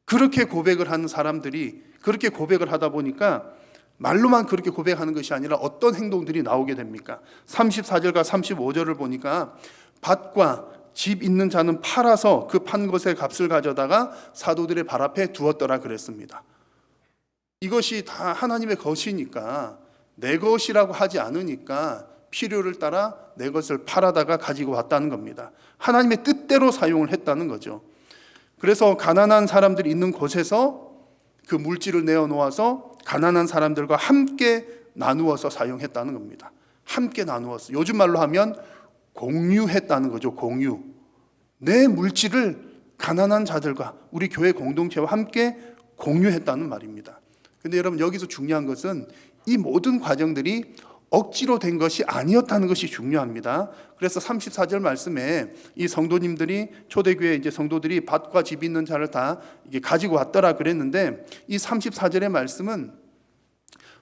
그렇게 고백을 하는 사람들이 그렇게 고백을 하다 보니까 말로만 그렇게 고백하는 것이 아니라 어떤 행동들이 나오게 됩니까? 34절과 35절을 보니까 밭과 집 있는 자는 팔아서 그 판 것의 값을 가져다가 사도들의 발 앞에 두었더라 그랬습니다. 이것이 다 하나님의 것이니까 내 것이라고 하지 않으니까 필요를 따라 내 것을 팔아다가 가지고 왔다는 겁니다. 하나님의 뜻대로 사용을 했다는 거죠. 그래서 가난한 사람들이 있는 곳에서 그 물질을 내어놓아서 가난한 사람들과 함께 나누어서 사용했다는 겁니다. 함께 나누었어. 요즘 말로 하면 공유했다는 거죠. 공유. 내 물질을 가난한 자들과 우리 교회 공동체와 함께 공유했다는 말입니다. 근데 여러분, 여기서 중요한 것은 이 모든 과정들이 억지로 된 것이 아니었다는 것이 중요합니다. 그래서 34절 말씀에 이 성도님들이 초대교회 이제 성도들이 밭과 집 있는 자를 다 이게 가지고 왔더라 그랬는데, 이 34절의 말씀은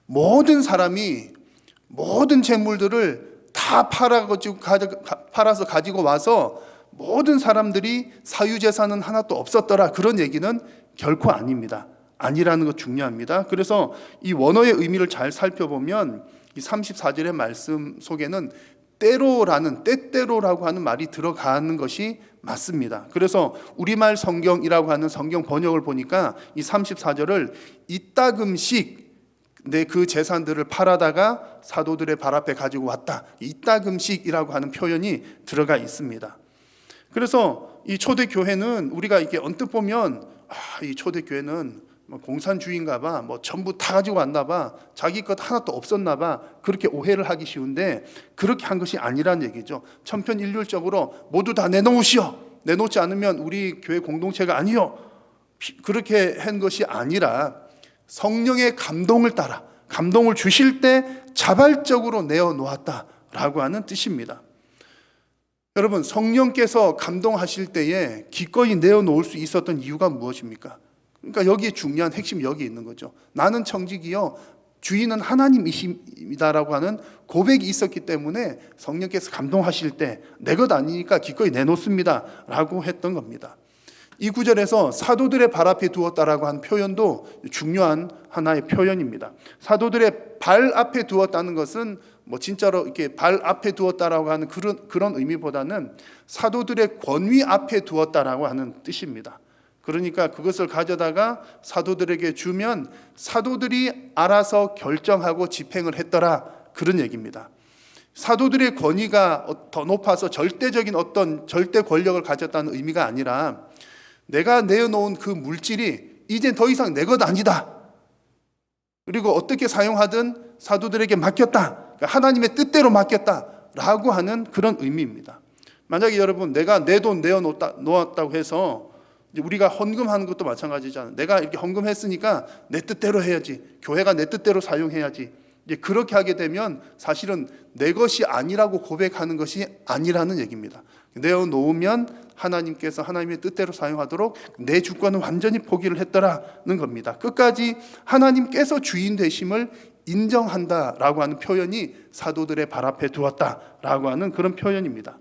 모든 사람이 모든 재물들을 다 팔아서 가지고 와서 모든 사람들이 사유재산은 하나도 없었더라, 그런 얘기는 결코 아닙니다. 아니라는 것 중요합니다. 그래서 이 원어의 의미를 잘 살펴보면 이 34절의 말씀 속에는 때로라는, 때때로라고 하는 말이 들어가는 것이 맞습니다. 그래서 우리말 성경이라고 하는 성경 번역을 보니까 이 34절을 이따금씩 내 그 재산들을 팔아다가 사도들의 발 앞에 가지고 왔다, 이따금씩이라고 하는 표현이 들어가 있습니다. 그래서 이 초대교회는 우리가 이렇게 언뜻 보면 이 초대교회는 공산주의인가 봐, 전부 다 가지고 왔나 봐, 자기 것 하나도 없었나 봐, 그렇게 오해를 하기 쉬운데 그렇게 한 것이 아니라는 얘기죠. 천편일률적으로 모두 다 내놓으시오, 내놓지 않으면 우리 교회 공동체가 아니요, 그렇게 한 것이 아니라 성령의 감동을 따라, 감동을 주실 때 자발적으로 내어놓았다라고 하는 뜻입니다. 여러분, 성령께서 감동하실 때에 기꺼이 내어놓을 수 있었던 이유가 무엇입니까? 그러니까 여기에 중요한 핵심이 여기 있는 거죠. 나는 청직이요 주인은 하나님이십니다라고 하는 고백이 있었기 때문에 성령께서 감동하실 때 내 것 아니니까 기꺼이 내놓습니다 라고 했던 겁니다. 이 구절에서 사도들의 발 앞에 두었다라고 한 표현도 중요한 하나의 표현입니다. 사도들의 발 앞에 두었다는 것은 진짜로 이렇게 발 앞에 두었다라고 하는 그런 의미보다는 사도들의 권위 앞에 두었다라고 하는 뜻입니다. 그러니까 그것을 가져다가 사도들에게 주면 사도들이 알아서 결정하고 집행을 했더라, 그런 얘기입니다. 사도들의 권위가 더 높아서 절대적인 어떤 절대 권력을 가졌다는 의미가 아니라 내가 내어놓은 그 물질이 이제 더 이상 내 것 아니다, 그리고 어떻게 사용하든 사도들에게 맡겼다, 그러니까 하나님의 뜻대로 맡겼다라고 하는 그런 의미입니다. 만약에 여러분, 내가 내 돈 내어놓았다고 해서 우리가 헌금하는 것도 마찬가지잖아요. 내가 이렇게 헌금했으니까 내 뜻대로 해야지, 교회가 내 뜻대로 사용해야지, 이제 그렇게 하게 되면 사실은 내 것이 아니라고 고백하는 것이 아니라는 얘기입니다. 내어놓으면 하나님께서 하나님의 뜻대로 사용하도록 내 주권은 완전히 포기를 했더라는 겁니다. 끝까지 하나님께서 주인 되심을 인정한다라고 하는 표현이 사도들의 발 앞에 두었다라고 하는 그런 표현입니다.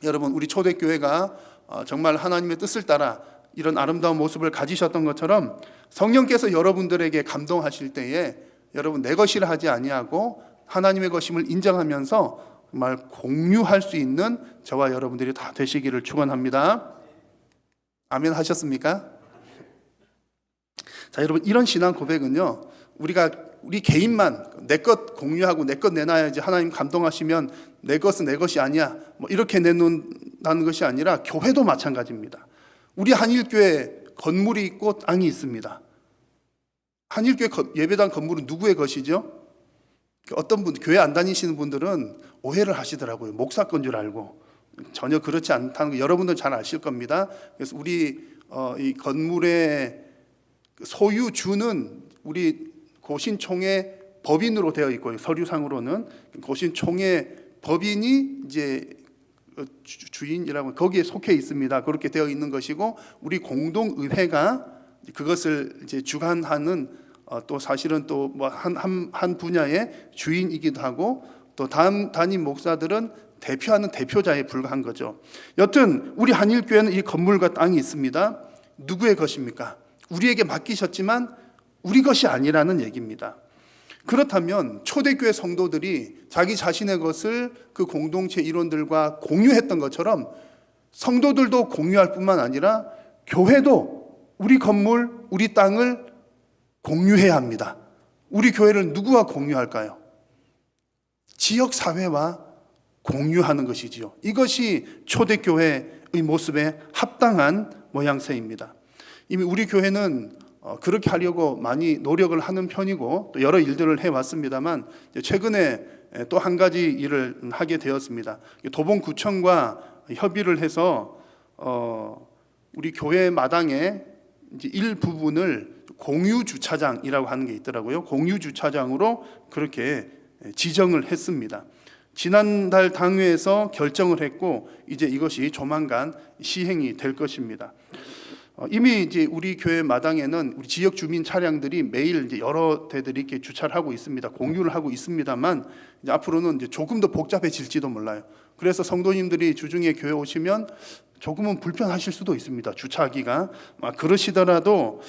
여러분, 우리 초대교회가 정말 하나님의 뜻을 따라 이런 아름다운 모습을 가지셨던 것처럼 성령께서 여러분들에게 감동하실 때에 여러분 내 것이라 하지 아니하고 하나님의 것임을 인정하면서 정말 공유할 수 있는 저와 여러분들이 다 되시기를 축원합니다. 아멘 하셨습니까? 자, 여러분, 이런 신앙 고백은요, 우리 개인만 내 것 공유하고 내 것 내놔야지 하나님 감동하시면 내 것은 내 것이 아니야 이렇게 내놓는다는 것이 아니라 교회도 마찬가지입니다. 우리 한일교회 건물이 있고 땅이 있습니다. 한일교회 예배당 건물은 누구의 것이죠? 어떤 분, 교회 안 다니시는 분들은 오해를 하시더라고요. 목사 건 줄 알고. 전혀 그렇지 않다는 거 여러분들 잘 아실 겁니다. 그래서 우리 이 건물의 소유주는 우리 고신총회 법인으로 되어 있고요. 서류상으로는 고신총회 법인이 이제 주인이라고 거기에 속해 있습니다. 그렇게 되어 있는 것이고, 우리 공동의회가 그것을 이제 주관하는 또 사실은 또 뭐 한 분야의 주인이기도 하고, 또 담임 목사들은 대표하는 대표자에 불과한 거죠. 여튼 우리 한일교회는 이 건물과 땅이 있습니다. 누구의 것입니까? 우리에게 맡기셨지만 우리 것이 아니라는 얘기입니다. 그렇다면 초대교회 성도들이 자기 자신의 것을 그 공동체 일원들과 공유했던 것처럼 성도들도 공유할 뿐만 아니라 교회도 우리 건물, 우리 땅을 공유해야 합니다. 우리 교회를 누구와 공유할까요? 지역사회와 공유하는 것이지요. 이것이 초대교회의 모습에 합당한 모양새입니다. 이미 우리 교회는 그렇게 하려고 많이 노력을 하는 편이고 또 여러 일들을 해왔습니다만, 최근에 또 한 가지 일을 하게 되었습니다. 도봉구청과 협의를 해서 우리 교회 마당에 이제 일부분을 공유 주차장이라고 하는 게 있더라고요. 공유 주차장으로 그렇게 지정을 했습니다. 지난달 당회에서 결정을 했고 이제 이것이 조만간 시행이 될 것입니다. 이미 이제 우리 교회 마당에는 우리 지역 주민 차량들이 매일 이제 여러 대들이 이렇게 주차를 하고 있습니다. 공유를 하고 있습니다만 이제 앞으로는 이제 조금 더 복잡해질지도 몰라요. 그래서 성도님들이 주중에 교회 오시면 조금은 불편하실 수도 있습니다. 주차하기가. 그러시더라도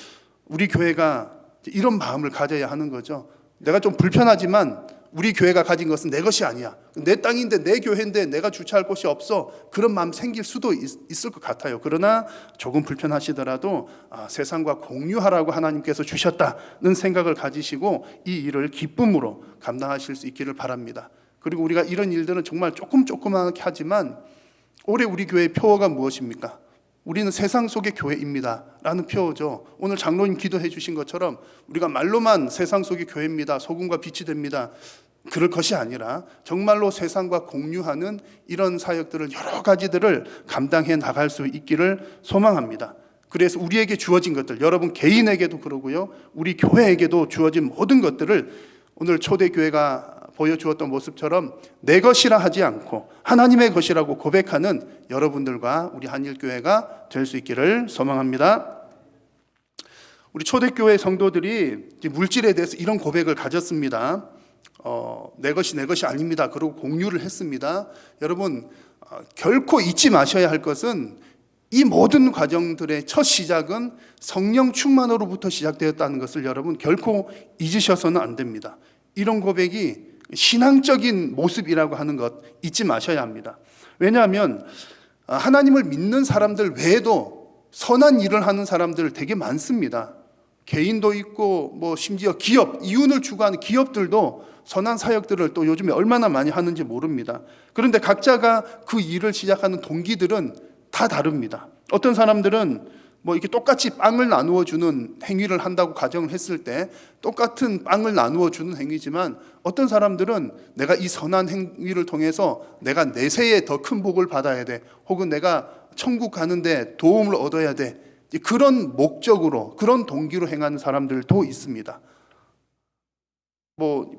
우리 교회가 이런 마음을 가져야 하는 거죠. 내가 좀 불편하지만 우리 교회가 가진 것은 내 것이 아니야. 내 땅인데 내 교회인데 내가 주차할 곳이 없어. 그런 마음 생길 수도 있을 것 같아요. 그러나 조금 불편하시더라도 세상과 공유하라고 하나님께서 주셨다는 생각을 가지시고 이 일을 기쁨으로 감당하실 수 있기를 바랍니다. 그리고 우리가 이런 일들은 정말 조그맣게 하지만 올해 우리 교회의 표어가 무엇입니까? 우리는 세상 속의 교회입니다 라는 표어죠. 오늘 장로님 기도해 주신 것처럼 우리가 말로만 세상 속의 교회입니다, 소금과 빛이 됩니다, 그럴 것이 아니라 정말로 세상과 공유하는 이런 사역들을 여러 가지들을 감당해 나갈 수 있기를 소망합니다. 그래서 우리에게 주어진 것들, 여러분 개인에게도 그러고요, 우리 교회에게도 주어진 모든 것들을 오늘 초대교회가 보여주었던 모습처럼 내 것이라 하지 않고 하나님의 것이라고 고백하는 여러분들과 우리 한일교회가 될 수 있기를 소망합니다. 우리 초대교회 성도들이 물질에 대해서 이런 고백을 가졌습니다. 내 것이 아닙니다. 그리고 공유를 했습니다. 여러분 결코 잊지 마셔야 할 것은 이 모든 과정들의 첫 시작은 성령 충만으로부터 시작되었다는 것을 여러분 결코 잊으셔서는 안 됩니다. 이런 고백이 신앙적인 모습이라고 하는 것 잊지 마셔야 합니다. 왜냐하면 하나님을 믿는 사람들 외에도 선한 일을 하는 사람들 되게 많습니다. 개인도 있고 심지어 기업, 이윤을 추구하는 기업들도 선한 사역들을 또 요즘에 얼마나 많이 하는지 모릅니다. 그런데 각자가 그 일을 시작하는 동기들은 다 다릅니다. 어떤 사람들은 이렇게 똑같이 빵을 나누어 주는 행위를 한다고 가정을 했을 때 똑같은 빵을 나누어 주는 행위지만 어떤 사람들은 내가 이 선한 행위를 통해서 내가 내세에 더 큰 복을 받아야 돼, 혹은 내가 천국 가는데 도움을 얻어야 돼, 그런 목적으로 그런 동기로 행하는 사람들도 있습니다.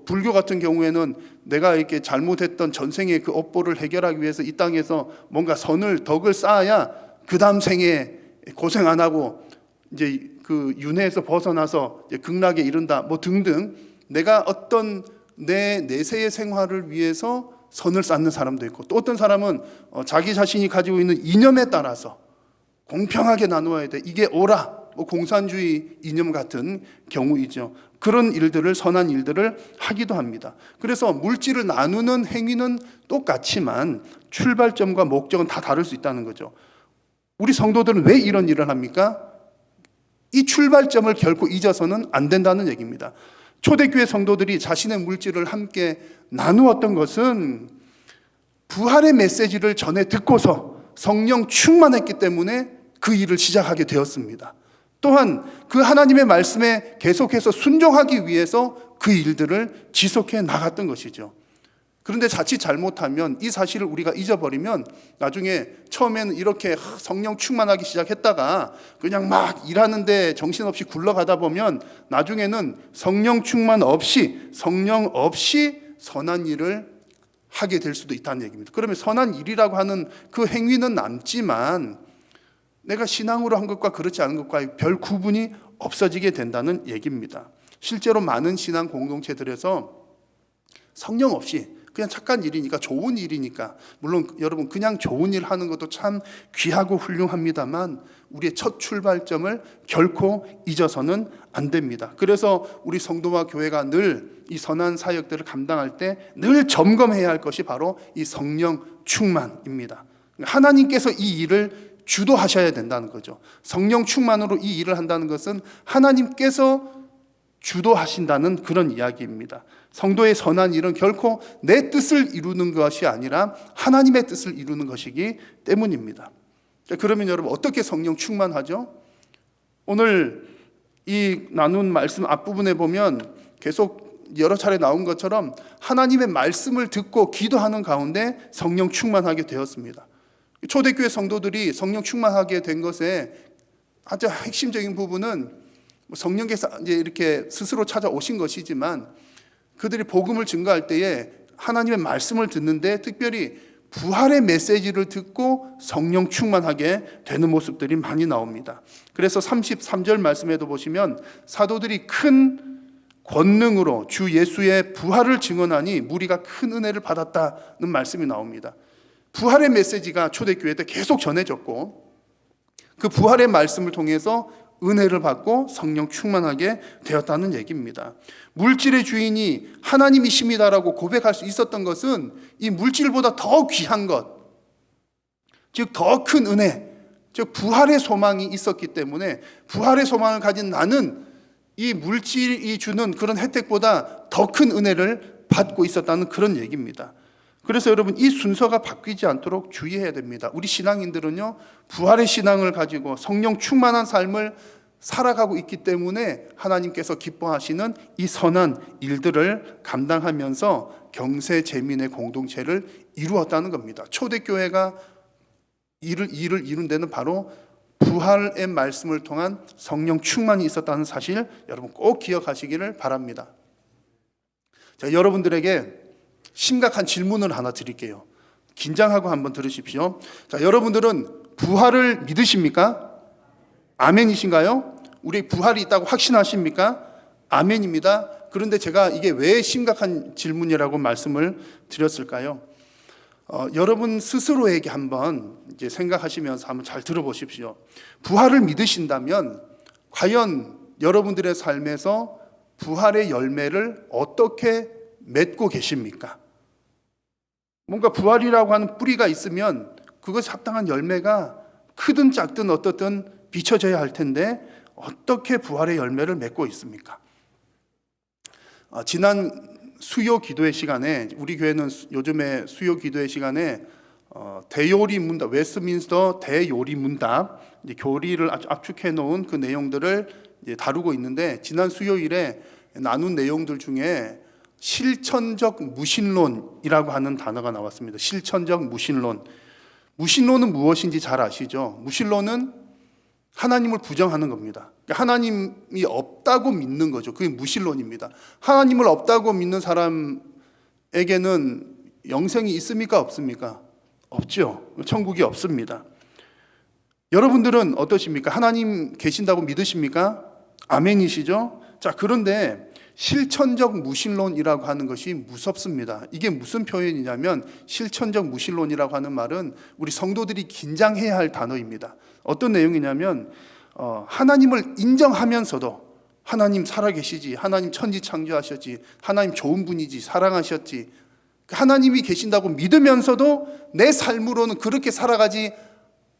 불교 같은 경우에는 내가 이렇게 잘못했던 전생의 그 업보를 해결하기 위해서 이 땅에서 뭔가 덕을 쌓아야 그 다음 생에 고생 안 하고 이제 그 윤회에서 벗어나서 이제 극락에 이른다 등등, 내가 어떤 내 내세의 생활을 위해서 선을 쌓는 사람도 있고, 또 어떤 사람은 자기 자신이 가지고 있는 이념에 따라서 공평하게 나누어야 돼, 이게 옳아, 공산주의 이념 같은 경우이죠. 그런 일들을, 선한 일들을 하기도 합니다. 그래서 물질을 나누는 행위는 똑같지만 출발점과 목적은 다 다를 수 있다는 거죠. 우리 성도들은 왜 이런 일을 합니까? 이 출발점을 결코 잊어서는 안 된다는 얘기입니다. 초대교회 성도들이 자신의 물질을 함께 나누었던 것은 부활의 메시지를 전해 듣고서 성령 충만했기 때문에 그 일을 시작하게 되었습니다. 또한 그 하나님의 말씀에 계속해서 순종하기 위해서 그 일들을 지속해 나갔던 것이죠. 그런데 자칫 잘못하면, 이 사실을 우리가 잊어버리면 나중에 처음에는 이렇게 성령 충만하기 시작했다가 그냥 막 일하는데 정신없이 굴러가다 보면 나중에는 성령 충만 없이, 성령 없이 선한 일을 하게 될 수도 있다는 얘기입니다. 그러면 선한 일이라고 하는 그 행위는 남지만 내가 신앙으로 한 것과 그렇지 않은 것과 별 구분이 없어지게 된다는 얘기입니다. 실제로 많은 신앙 공동체들에서 성령 없이 그냥 착한 일이니까, 좋은 일이니까, 물론 여러분 그냥 좋은 일 하는 것도 참 귀하고 훌륭합니다만 우리의 첫 출발점을 결코 잊어서는 안 됩니다. 그래서 우리 성도와 교회가 늘 이 선한 사역들을 감당할 때 늘 점검해야 할 것이 바로 이 성령 충만입니다. 하나님께서 이 일을 주도하셔야 된다는 거죠. 성령 충만으로 이 일을 한다는 것은 하나님께서 주도하신다는 그런 이야기입니다. 성도의 선한 일은 결코 내 뜻을 이루는 것이 아니라 하나님의 뜻을 이루는 것이기 때문입니다. 그러면 여러분 어떻게 성령 충만하죠? 오늘 이 나눈 말씀 앞부분에 보면 계속 여러 차례 나온 것처럼 하나님의 말씀을 듣고 기도하는 가운데 성령 충만하게 되었습니다. 초대교회 성도들이 성령 충만하게 된 것에 아주 핵심적인 부분은 성령께서 이제 이렇게 스스로 찾아오신 것이지만 그들이 복음을 증거할 때에 하나님의 말씀을 듣는데 특별히 부활의 메시지를 듣고 성령 충만하게 되는 모습들이 많이 나옵니다. 그래서 33절 말씀에도 보시면 사도들이 큰 권능으로 주 예수의 부활을 증언하니 무리가 큰 은혜를 받았다는 말씀이 나옵니다. 부활의 메시지가 초대교회 때 계속 전해졌고 그 부활의 말씀을 통해서 은혜를 받고 성령 충만하게 되었다는 얘기입니다. 물질의 주인이 하나님이십니다라고 고백할 수 있었던 것은 이 물질보다 더 귀한 것, 즉 더 큰 은혜, 즉 부활의 소망이 있었기 때문에 부활의 소망을 가진 나는 이 물질이 주는 그런 혜택보다 더 큰 은혜를 받고 있었다는 그런 얘기입니다. 그래서 여러분 이 순서가 바뀌지 않도록 주의해야 됩니다. 우리 신앙인들은요 부활의 신앙을 가지고 성령 충만한 삶을 살아가고 있기 때문에 하나님께서 기뻐하시는 이 선한 일들을 감당하면서 경세 재민의 공동체를 이루었다는 겁니다. 초대교회가 일을 이룬 데는 바로 부활의 말씀을 통한 성령 충만이 있었다는 사실 여러분 꼭 기억하시기를 바랍니다. 자, 여러분들에게 심각한 질문을 하나 드릴게요. 긴장하고 한번 들으십시오. 자, 여러분들은 부활을 믿으십니까? 아멘이신가요? 우리 부활이 있다고 확신하십니까? 아멘입니다. 그런데 제가 이게 왜 심각한 질문이라고 말씀을 드렸을까요? 여러분 스스로에게 한번 이제 생각하시면서 한번 잘 들어보십시오. 부활을 믿으신다면 과연 여러분들의 삶에서 부활의 열매를 어떻게 맺고 계십니까? 뭔가 부활이라고 하는 뿌리가 있으면 그것이 합당한 열매가 크든 작든 어떻든 비춰져야 할 텐데 어떻게 부활의 열매를 맺고 있습니까? 지난 수요 기도회 시간에 우리 교회는 요즘에 수요 기도회 시간에 대요리 문답, 웨스트민스터 대요리 문답 교리를 압축해 놓은 그 내용들을 다루고 있는데 지난 수요일에 나눈 내용들 중에 실천적 무신론이라고 하는 단어가 나왔습니다. 실천적 무신론. 무신론은 무엇인지 잘 아시죠? 무신론은 하나님을 부정하는 겁니다. 하나님이 없다고 믿는 거죠. 그게 무신론입니다. 하나님을 없다고 믿는 사람에게는 영생이 있습니까? 없습니까? 없죠. 천국이 없습니다. 여러분들은 어떠십니까? 하나님 계신다고 믿으십니까? 아멘이시죠? 자, 그런데 실천적 무신론이라고 하는 것이 무섭습니다. 이게 무슨 표현이냐면 실천적 무신론이라고 하는 말은 우리 성도들이 긴장해야 할 단어입니다. 어떤 내용이냐면 하나님을 인정하면서도 하나님 살아계시지, 하나님 천지 창조하셨지, 하나님 좋은 분이지, 사랑하셨지, 하나님이 계신다고 믿으면서도 내 삶으로는 그렇게 살아가지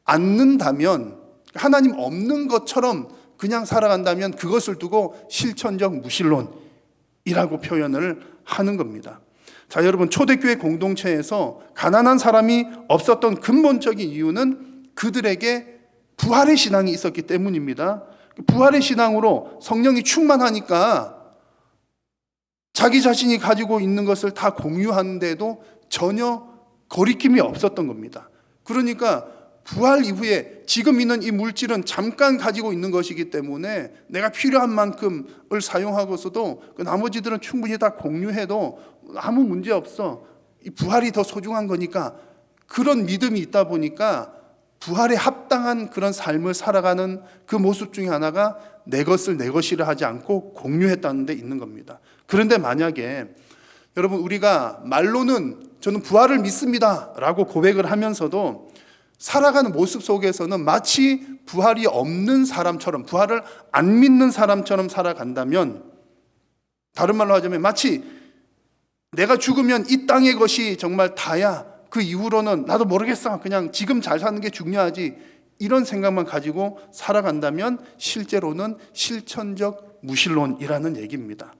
않는다면, 하나님 없는 것처럼 그냥 살아간다면 그것을 두고 실천적 무신론이라고 표현을 하는 겁니다. 자, 여러분 초대교회 공동체에서 가난한 사람이 없었던 근본적인 이유는 그들에게 부활의 신앙이 있었기 때문입니다. 부활의 신앙으로 성령이 충만하니까 자기 자신이 가지고 있는 것을 다 공유하는데도 전혀 거리낌이 없었던 겁니다. 그러니까 부활 이후에 지금 있는 이 물질은 잠깐 가지고 있는 것이기 때문에 내가 필요한 만큼을 사용하고서도 그 나머지들은 충분히 다 공유해도 아무 문제 없어. 이 부활이 더 소중한 거니까 그런 믿음이 있다 보니까 부활에 합당한 그런 삶을 살아가는 그 모습 중에 하나가 내 것을 내 것이라 하지 않고 공유했다는 데 있는 겁니다. 그런데 만약에 여러분 우리가 말로는 저는 부활을 믿습니다 라고 고백을 하면서도 살아가는 모습 속에서는 마치 부활이 없는 사람처럼, 부활을 안 믿는 사람처럼 살아간다면, 다른 말로 하자면 마치 내가 죽으면 이 땅의 것이 정말 다야, 그 이후로는 나도 모르겠어, 그냥 지금 잘 사는 게 중요하지, 이런 생각만 가지고 살아간다면 실제로는 실천적 무신론이라는 얘기입니다.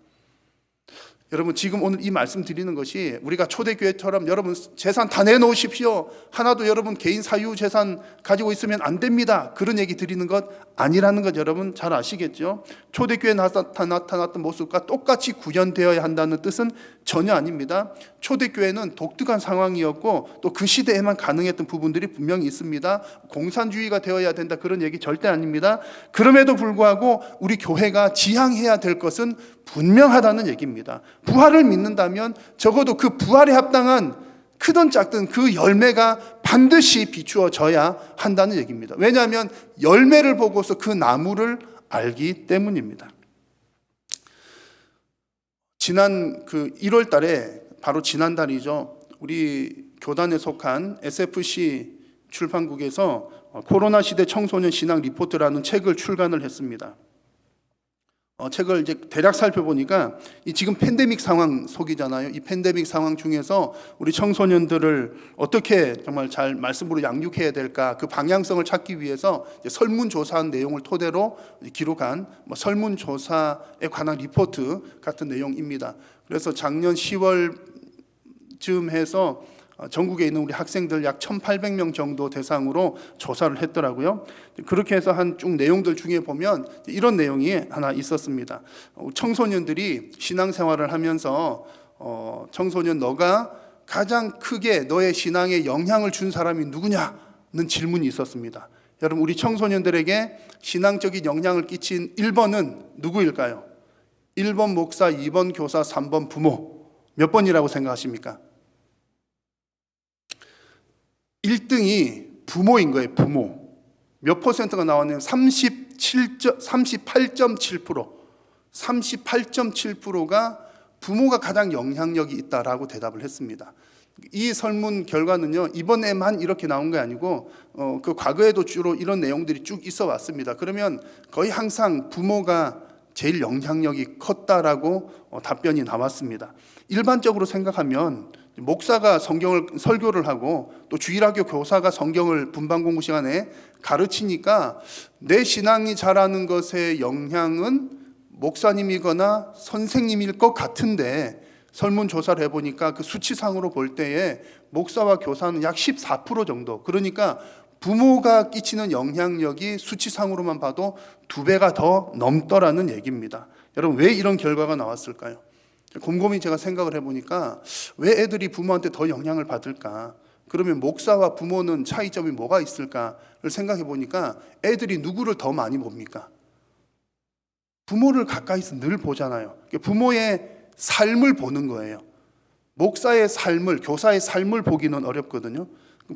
여러분 지금 오늘 이 말씀 드리는 것이 우리가 초대교회처럼 여러분 재산 다 내놓으십시오, 하나도 여러분 개인 사유 재산 가지고 있으면 안 됩니다, 그런 얘기 드리는 것 아니라는 것 여러분 잘 아시겠죠? 초대교회에 나타났던 모습과 똑같이 구현되어야 한다는 뜻은 전혀 아닙니다. 초대교회는 독특한 상황이었고 또 그 시대에만 가능했던 부분들이 분명히 있습니다. 공산주의가 되어야 된다 그런 얘기 절대 아닙니다. 그럼에도 불구하고 우리 교회가 지향해야 될 것은 분명하다는 얘기입니다. 부활을 믿는다면 적어도 그 부활에 합당한 크든 작든 그 열매가 반드시 비추어져야 한다는 얘기입니다. 왜냐하면 열매를 보고서 그 나무를 알기 때문입니다. 지난 1월 달에, 바로 지난달이죠, 우리 교단에 속한 SFC 출판국에서 코로나 시대 청소년 신앙 리포트라는 책을 출간을 했습니다. 책을 이제 대략 살펴보니까 이 지금 팬데믹 상황 속이잖아요. 이 팬데믹 상황 중에서 우리 청소년들을 어떻게 정말 잘 말씀으로 양육해야 될까, 그 방향성을 찾기 위해서 설문조사한 내용을 토대로 기록한 설문조사에 관한 리포트 같은 내용입니다. 그래서 작년 10월쯤 해서 전국에 있는 우리 학생들 약 1,800명 정도 대상으로 조사를 했더라고요. 그렇게 해서 한 쭉 내용들 중에 보면 이런 내용이 하나 있었습니다. 청소년들이 신앙생활을 하면서 청소년, 너가 가장 크게 너의 신앙에 영향을 준 사람이 누구냐는 질문이 있었습니다. 여러분, 우리 청소년들에게 신앙적인 영향을 끼친 1번은 누구일까요? 1번 목사, 2번 교사, 3번 부모. 몇 번이라고 생각하십니까? 1등이 부모인 거예요. 부모. 몇 퍼센트가 나왔냐면 38.7%. 38.7%가 부모가 가장 영향력이 있다라고 대답을 했습니다. 이 설문 결과는요, 이번에만 이렇게 나온 게 아니고 그 과거에도 주로 이런 내용들이 쭉 있어 왔습니다. 그러면 거의 항상 부모가 제일 영향력이 컸다라고 답변이 나왔습니다. 일반적으로 생각하면 목사가 성경을 설교를 하고 또 주일학교 교사가 성경을 분반 공부 시간에 가르치니까 내 신앙이 자라는 것의 영향은 목사님이거나 선생님일 것 같은데, 설문조사를 해보니까 그 수치상으로 볼 때에 목사와 교사는 약 14% 정도, 그러니까 부모가 끼치는 영향력이 수치상으로만 봐도 2배가 더 넘더라는 얘기입니다. 여러분, 왜 이런 결과가 나왔을까요? 곰곰이 제가 생각을 해보니까 왜 애들이 부모한테 더 영향을 받을까? 그러면 목사와 부모는 차이점이 뭐가 있을까를 생각해 보니까 애들이 누구를 더 많이 봅니까? 부모를 가까이서 늘 보잖아요. 부모의 삶을 보는 거예요. 목사의 삶을, 교사의 삶을 보기는 어렵거든요.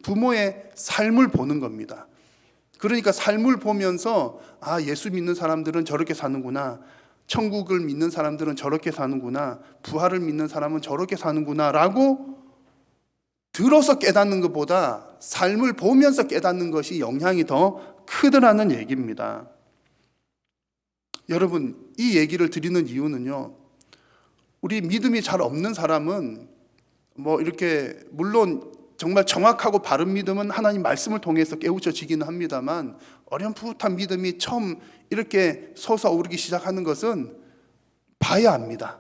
부모의 삶을 보는 겁니다. 그러니까 삶을 보면서 예수 믿는 사람들은 저렇게 사는구나, 천국을 믿는 사람들은 저렇게 사는구나, 부활을 믿는 사람은 저렇게 사는구나 라고 들어서 깨닫는 것보다 삶을 보면서 깨닫는 것이 영향이 더 크더라는 얘기입니다. 여러분, 이 얘기를 드리는 이유는요, 우리 믿음이 잘 없는 사람은 이렇게 물론 정말 정확하고 바른 믿음은 하나님 말씀을 통해서 깨우쳐지기는 합니다만, 어렴풋한 믿음이 처음 이렇게 솟아오르기 시작하는 것은 봐야 합니다.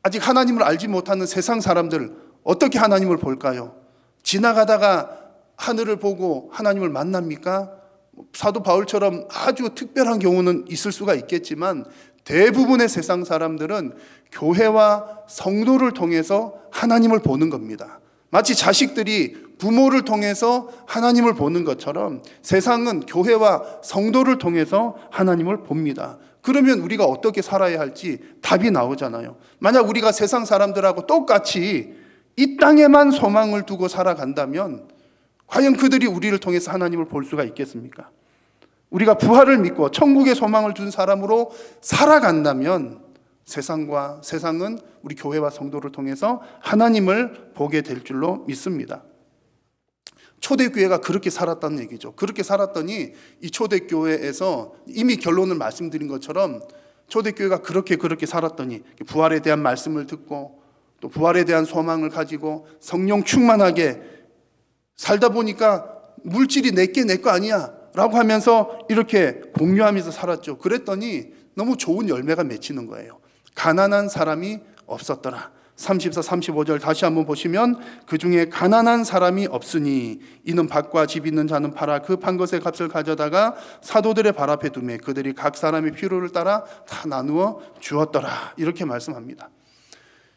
아직 하나님을 알지 못하는 세상 사람들 어떻게 하나님을 볼까요? 지나가다가 하늘을 보고 하나님을 만납니까? 사도 바울처럼 아주 특별한 경우는 있을 수가 있겠지만 대부분의 세상 사람들은 교회와 성도를 통해서 하나님을 보는 겁니다. 마치 자식들이 부모를 통해서 하나님을 보는 것처럼 세상은 교회와 성도를 통해서 하나님을 봅니다. 그러면 우리가 어떻게 살아야 할지 답이 나오잖아요. 만약 우리가 세상 사람들하고 똑같이 이 땅에만 소망을 두고 살아간다면 과연 그들이 우리를 통해서 하나님을 볼 수가 있겠습니까? 우리가 부활을 믿고 천국의 소망을 둔 사람으로 살아간다면 세상은 우리 교회와 성도를 통해서 하나님을 보게 될 줄로 믿습니다. 초대교회가 그렇게 살았다는 얘기죠. 그렇게 살았더니 이 초대교회에서 이미 결론을 말씀드린 것처럼 초대교회가 그렇게 살았더니 부활에 대한 말씀을 듣고 또 부활에 대한 소망을 가지고 성령 충만하게 살다 보니까 물질이 내게 내 거 아니야 라고 하면서 이렇게 공유하면서 살았죠. 그랬더니 너무 좋은 열매가 맺히는 거예요. 가난한 사람이 없었더라. 34, 35절 다시 한번 보시면, 그 중에 가난한 사람이 없으니 이는 밭과 집 있는 자는 팔아 그 판 것의 값을 가져다가 사도들의 발 앞에 두매 그들이 각 사람의 필요를 따라 다 나누어 주었더라. 이렇게 말씀합니다.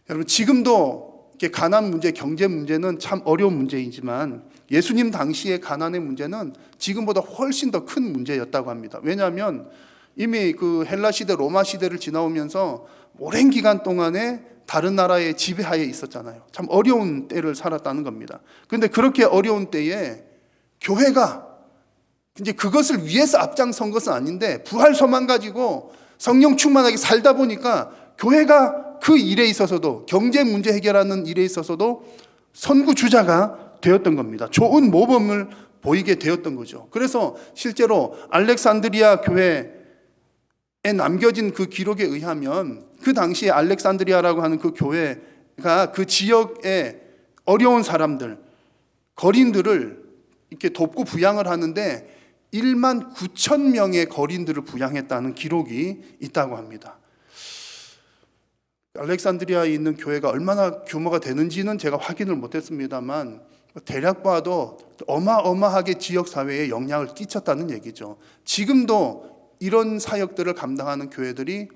여러분, 지금도 가난 문제, 경제 문제는 참 어려운 문제이지만 예수님 당시의 가난의 문제는 지금보다 훨씬 더 큰 문제였다고 합니다. 왜냐하면 이미 그 헬라 시대, 로마 시대를 지나오면서 오랜 기간 동안에 다른 나라의 지배하에 있었잖아요. 참 어려운 때를 살았다는 겁니다. 그런데 그렇게 어려운 때에 교회가 이제 그것을 위해서 앞장선 것은 아닌데 부활 소망 가지고 성령 충만하게 살다 보니까 교회가 그 일에 있어서도, 경제 문제 해결하는 일에 있어서도 선구주자가 되었던 겁니다. 좋은 모범을 보이게 되었던 거죠. 그래서 실제로 알렉산드리아 교회에 남겨진 그 기록에 의하면 그 당시에 알렉산드리아라고 하는 그 교회가 그 지역의 어려운 사람들, 거린들을 이렇게 돕고 부양을 하는데 1만 9천 명의 거린들을 부양했다는 기록이 있다고 합니다. 알렉산드리아에 있는 교회가 얼마나 규모가 되는지는 제가 확인을 못했습니다만 대략 봐도 어마어마하게 지역사회에 영향을 끼쳤다는 얘기죠. 지금도 이런 사역들을 감당하는 교회들이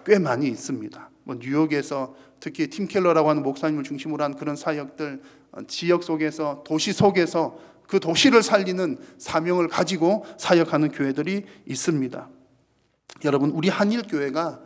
꽤 많이 있습니다. 뉴욕에서 특히 팀 켈러라고 하는 목사님을 중심으로 한 그런 사역들, 지역 속에서, 도시 속에서 그 도시를 살리는 사명을 가지고 사역하는 교회들이 있습니다. 여러분, 우리 한일교회가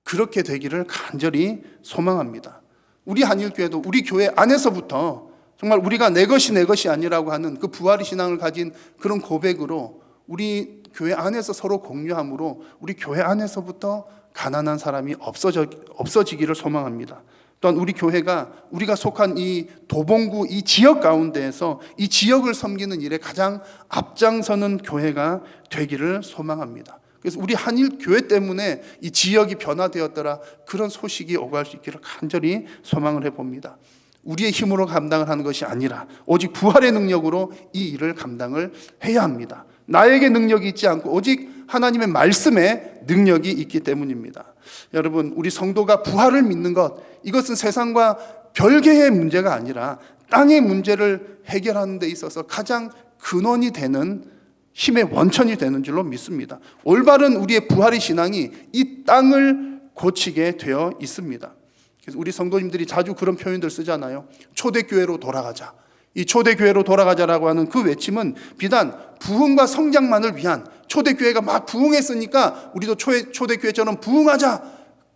그렇게 되기를 간절히 소망합니다. 우리 한일교회도 우리 교회 안에서부터 정말 우리가 내 것이 아니라고 하는 그 부활의 신앙을 가진 그런 고백으로 우리 교회 안에서 서로 공유함으로 우리 교회 안에서부터 가난한 사람이 없어지기를 소망합니다. 또한 우리 교회가 우리가 속한 이 도봉구 이 지역 가운데에서 이 지역을 섬기는 일에 가장 앞장서는 교회가 되기를 소망합니다. 그래서 우리 한일 교회 때문에 이 지역이 변화되었더라, 그런 소식이 오갈 수 있기를 간절히 소망을 해봅니다. 우리의 힘으로 감당을 하는 것이 아니라 오직 부활의 능력으로 이 일을 감당을 해야 합니다. 나에게 능력이 있지 않고 오직 하나님의 말씀에 능력이 있기 때문입니다. 여러분, 우리 성도가 부활을 믿는 것, 이것은 세상과 별개의 문제가 아니라 땅의 문제를 해결하는 데 있어서 가장 근원이 되는 힘의 원천이 되는 줄로 믿습니다. 올바른 우리의 부활의 신앙이 이 땅을 고치게 되어 있습니다. 그래서 우리 성도님들이 자주 그런 표현들 쓰잖아요. 초대교회로 돌아가자. 이 초대교회로 돌아가자라고 하는 그 외침은 비단 부흥과 성장만을 위한, 초대교회가 막 부흥했으니까 우리도 초대교회처럼 부흥하자,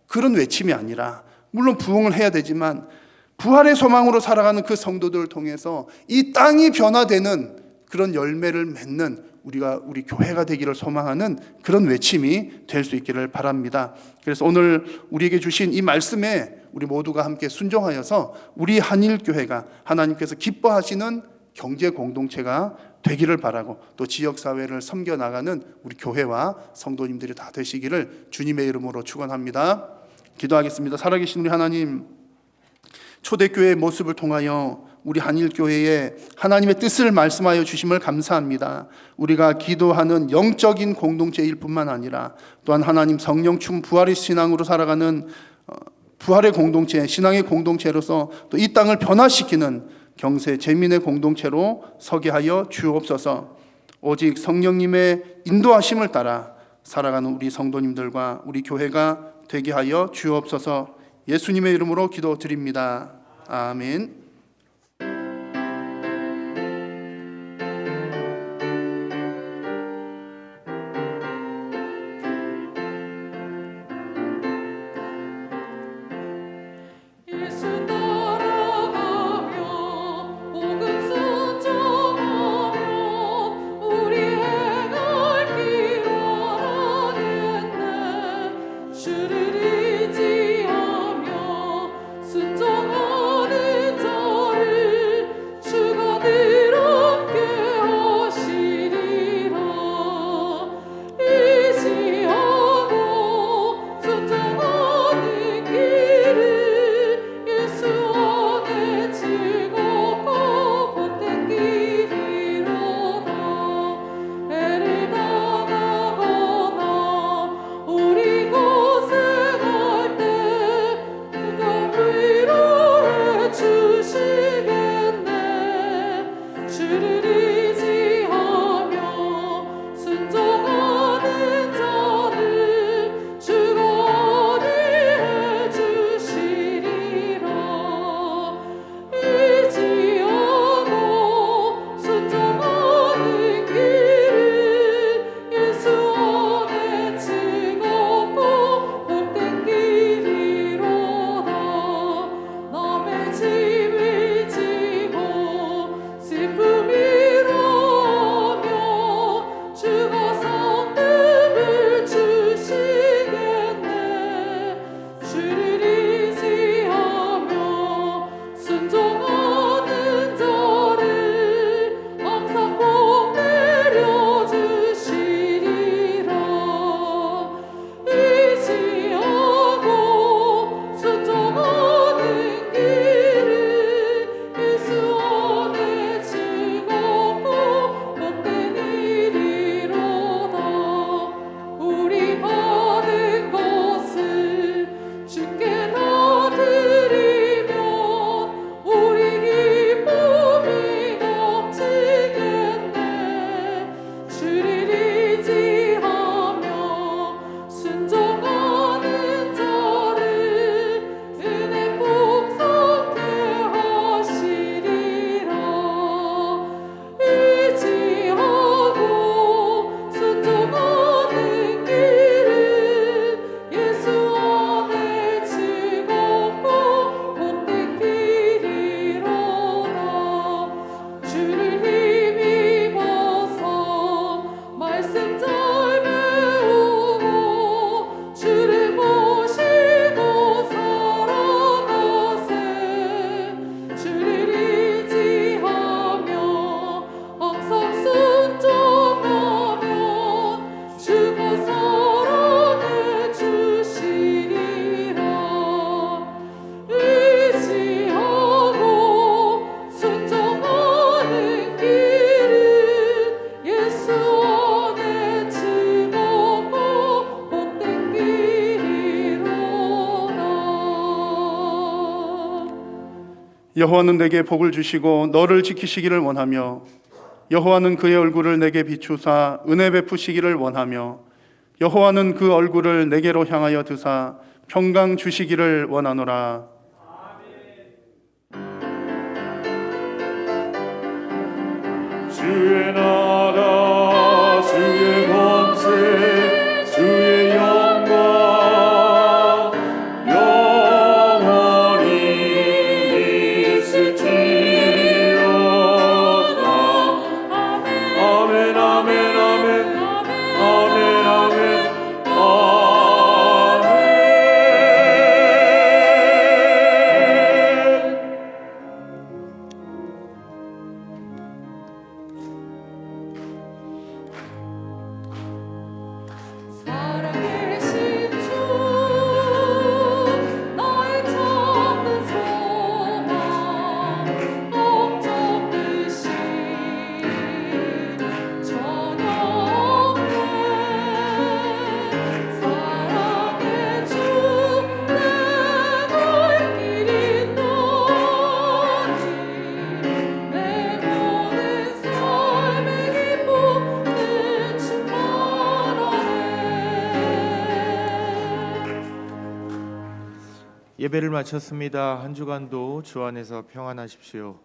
그런 외침이 아니라, 물론 부흥을 해야 되지만 부활의 소망으로 살아가는 그 성도들을 통해서 이 땅이 변화되는 그런 열매를 맺는 우리 교회가 되기를 소망하는 그런 외침이 될 수 있기를 바랍니다. 그래서 오늘 우리에게 주신 이 말씀에 우리 모두가 함께 순종하여서 우리 한일교회가 하나님께서 기뻐하시는 경제 공동체가 되기를 바라고, 또 지역사회를 섬겨나가는 우리 교회와 성도님들이 다 되시기를 주님의 이름으로 축원합니다. 기도하겠습니다. 살아계신 우리 하나님, 초대교회의 모습을 통하여 우리 한일교회에 하나님의 뜻을 말씀하여 주심을 감사합니다. 우리가 기도하는 영적인 공동체일 뿐만 아니라 또한 하나님 성령 충 부활의 신앙으로 살아가는 부활의 공동체, 신앙의 공동체로서 또 이 땅을 변화시키는 경세 재민의 공동체로 서게 하여 주옵소서. 오직 성령님의 인도하심을 따라 살아가는 우리 성도님들과 우리 교회가 되게 하여 주옵소서. 예수님의 이름으로 기도드립니다. 아멘. 주를 의지하며 순종하는 자 여호와는 내게 복을 주시고 너를 지키시기를 원하며 여호와는 그의 얼굴을 내게 비추사 은혜 베푸시기를 원하며 여호와는 그 얼굴을 내게로 향하여 드사 평강 주시기를 원하노라. 주의 나라 주의 권세 주의 영광 영원히 있을지어다. 아멘 아멘 아멘 아멘 아멘 살아계신 주 나의 참된 소망 걱정이신 저녁에 사랑의 주 내 갈 길이 너니 내 모든 삶의 기쁨 내 충만하네. 예배를 마쳤습니다. 한 주간도 주 안에서 평안하십시오.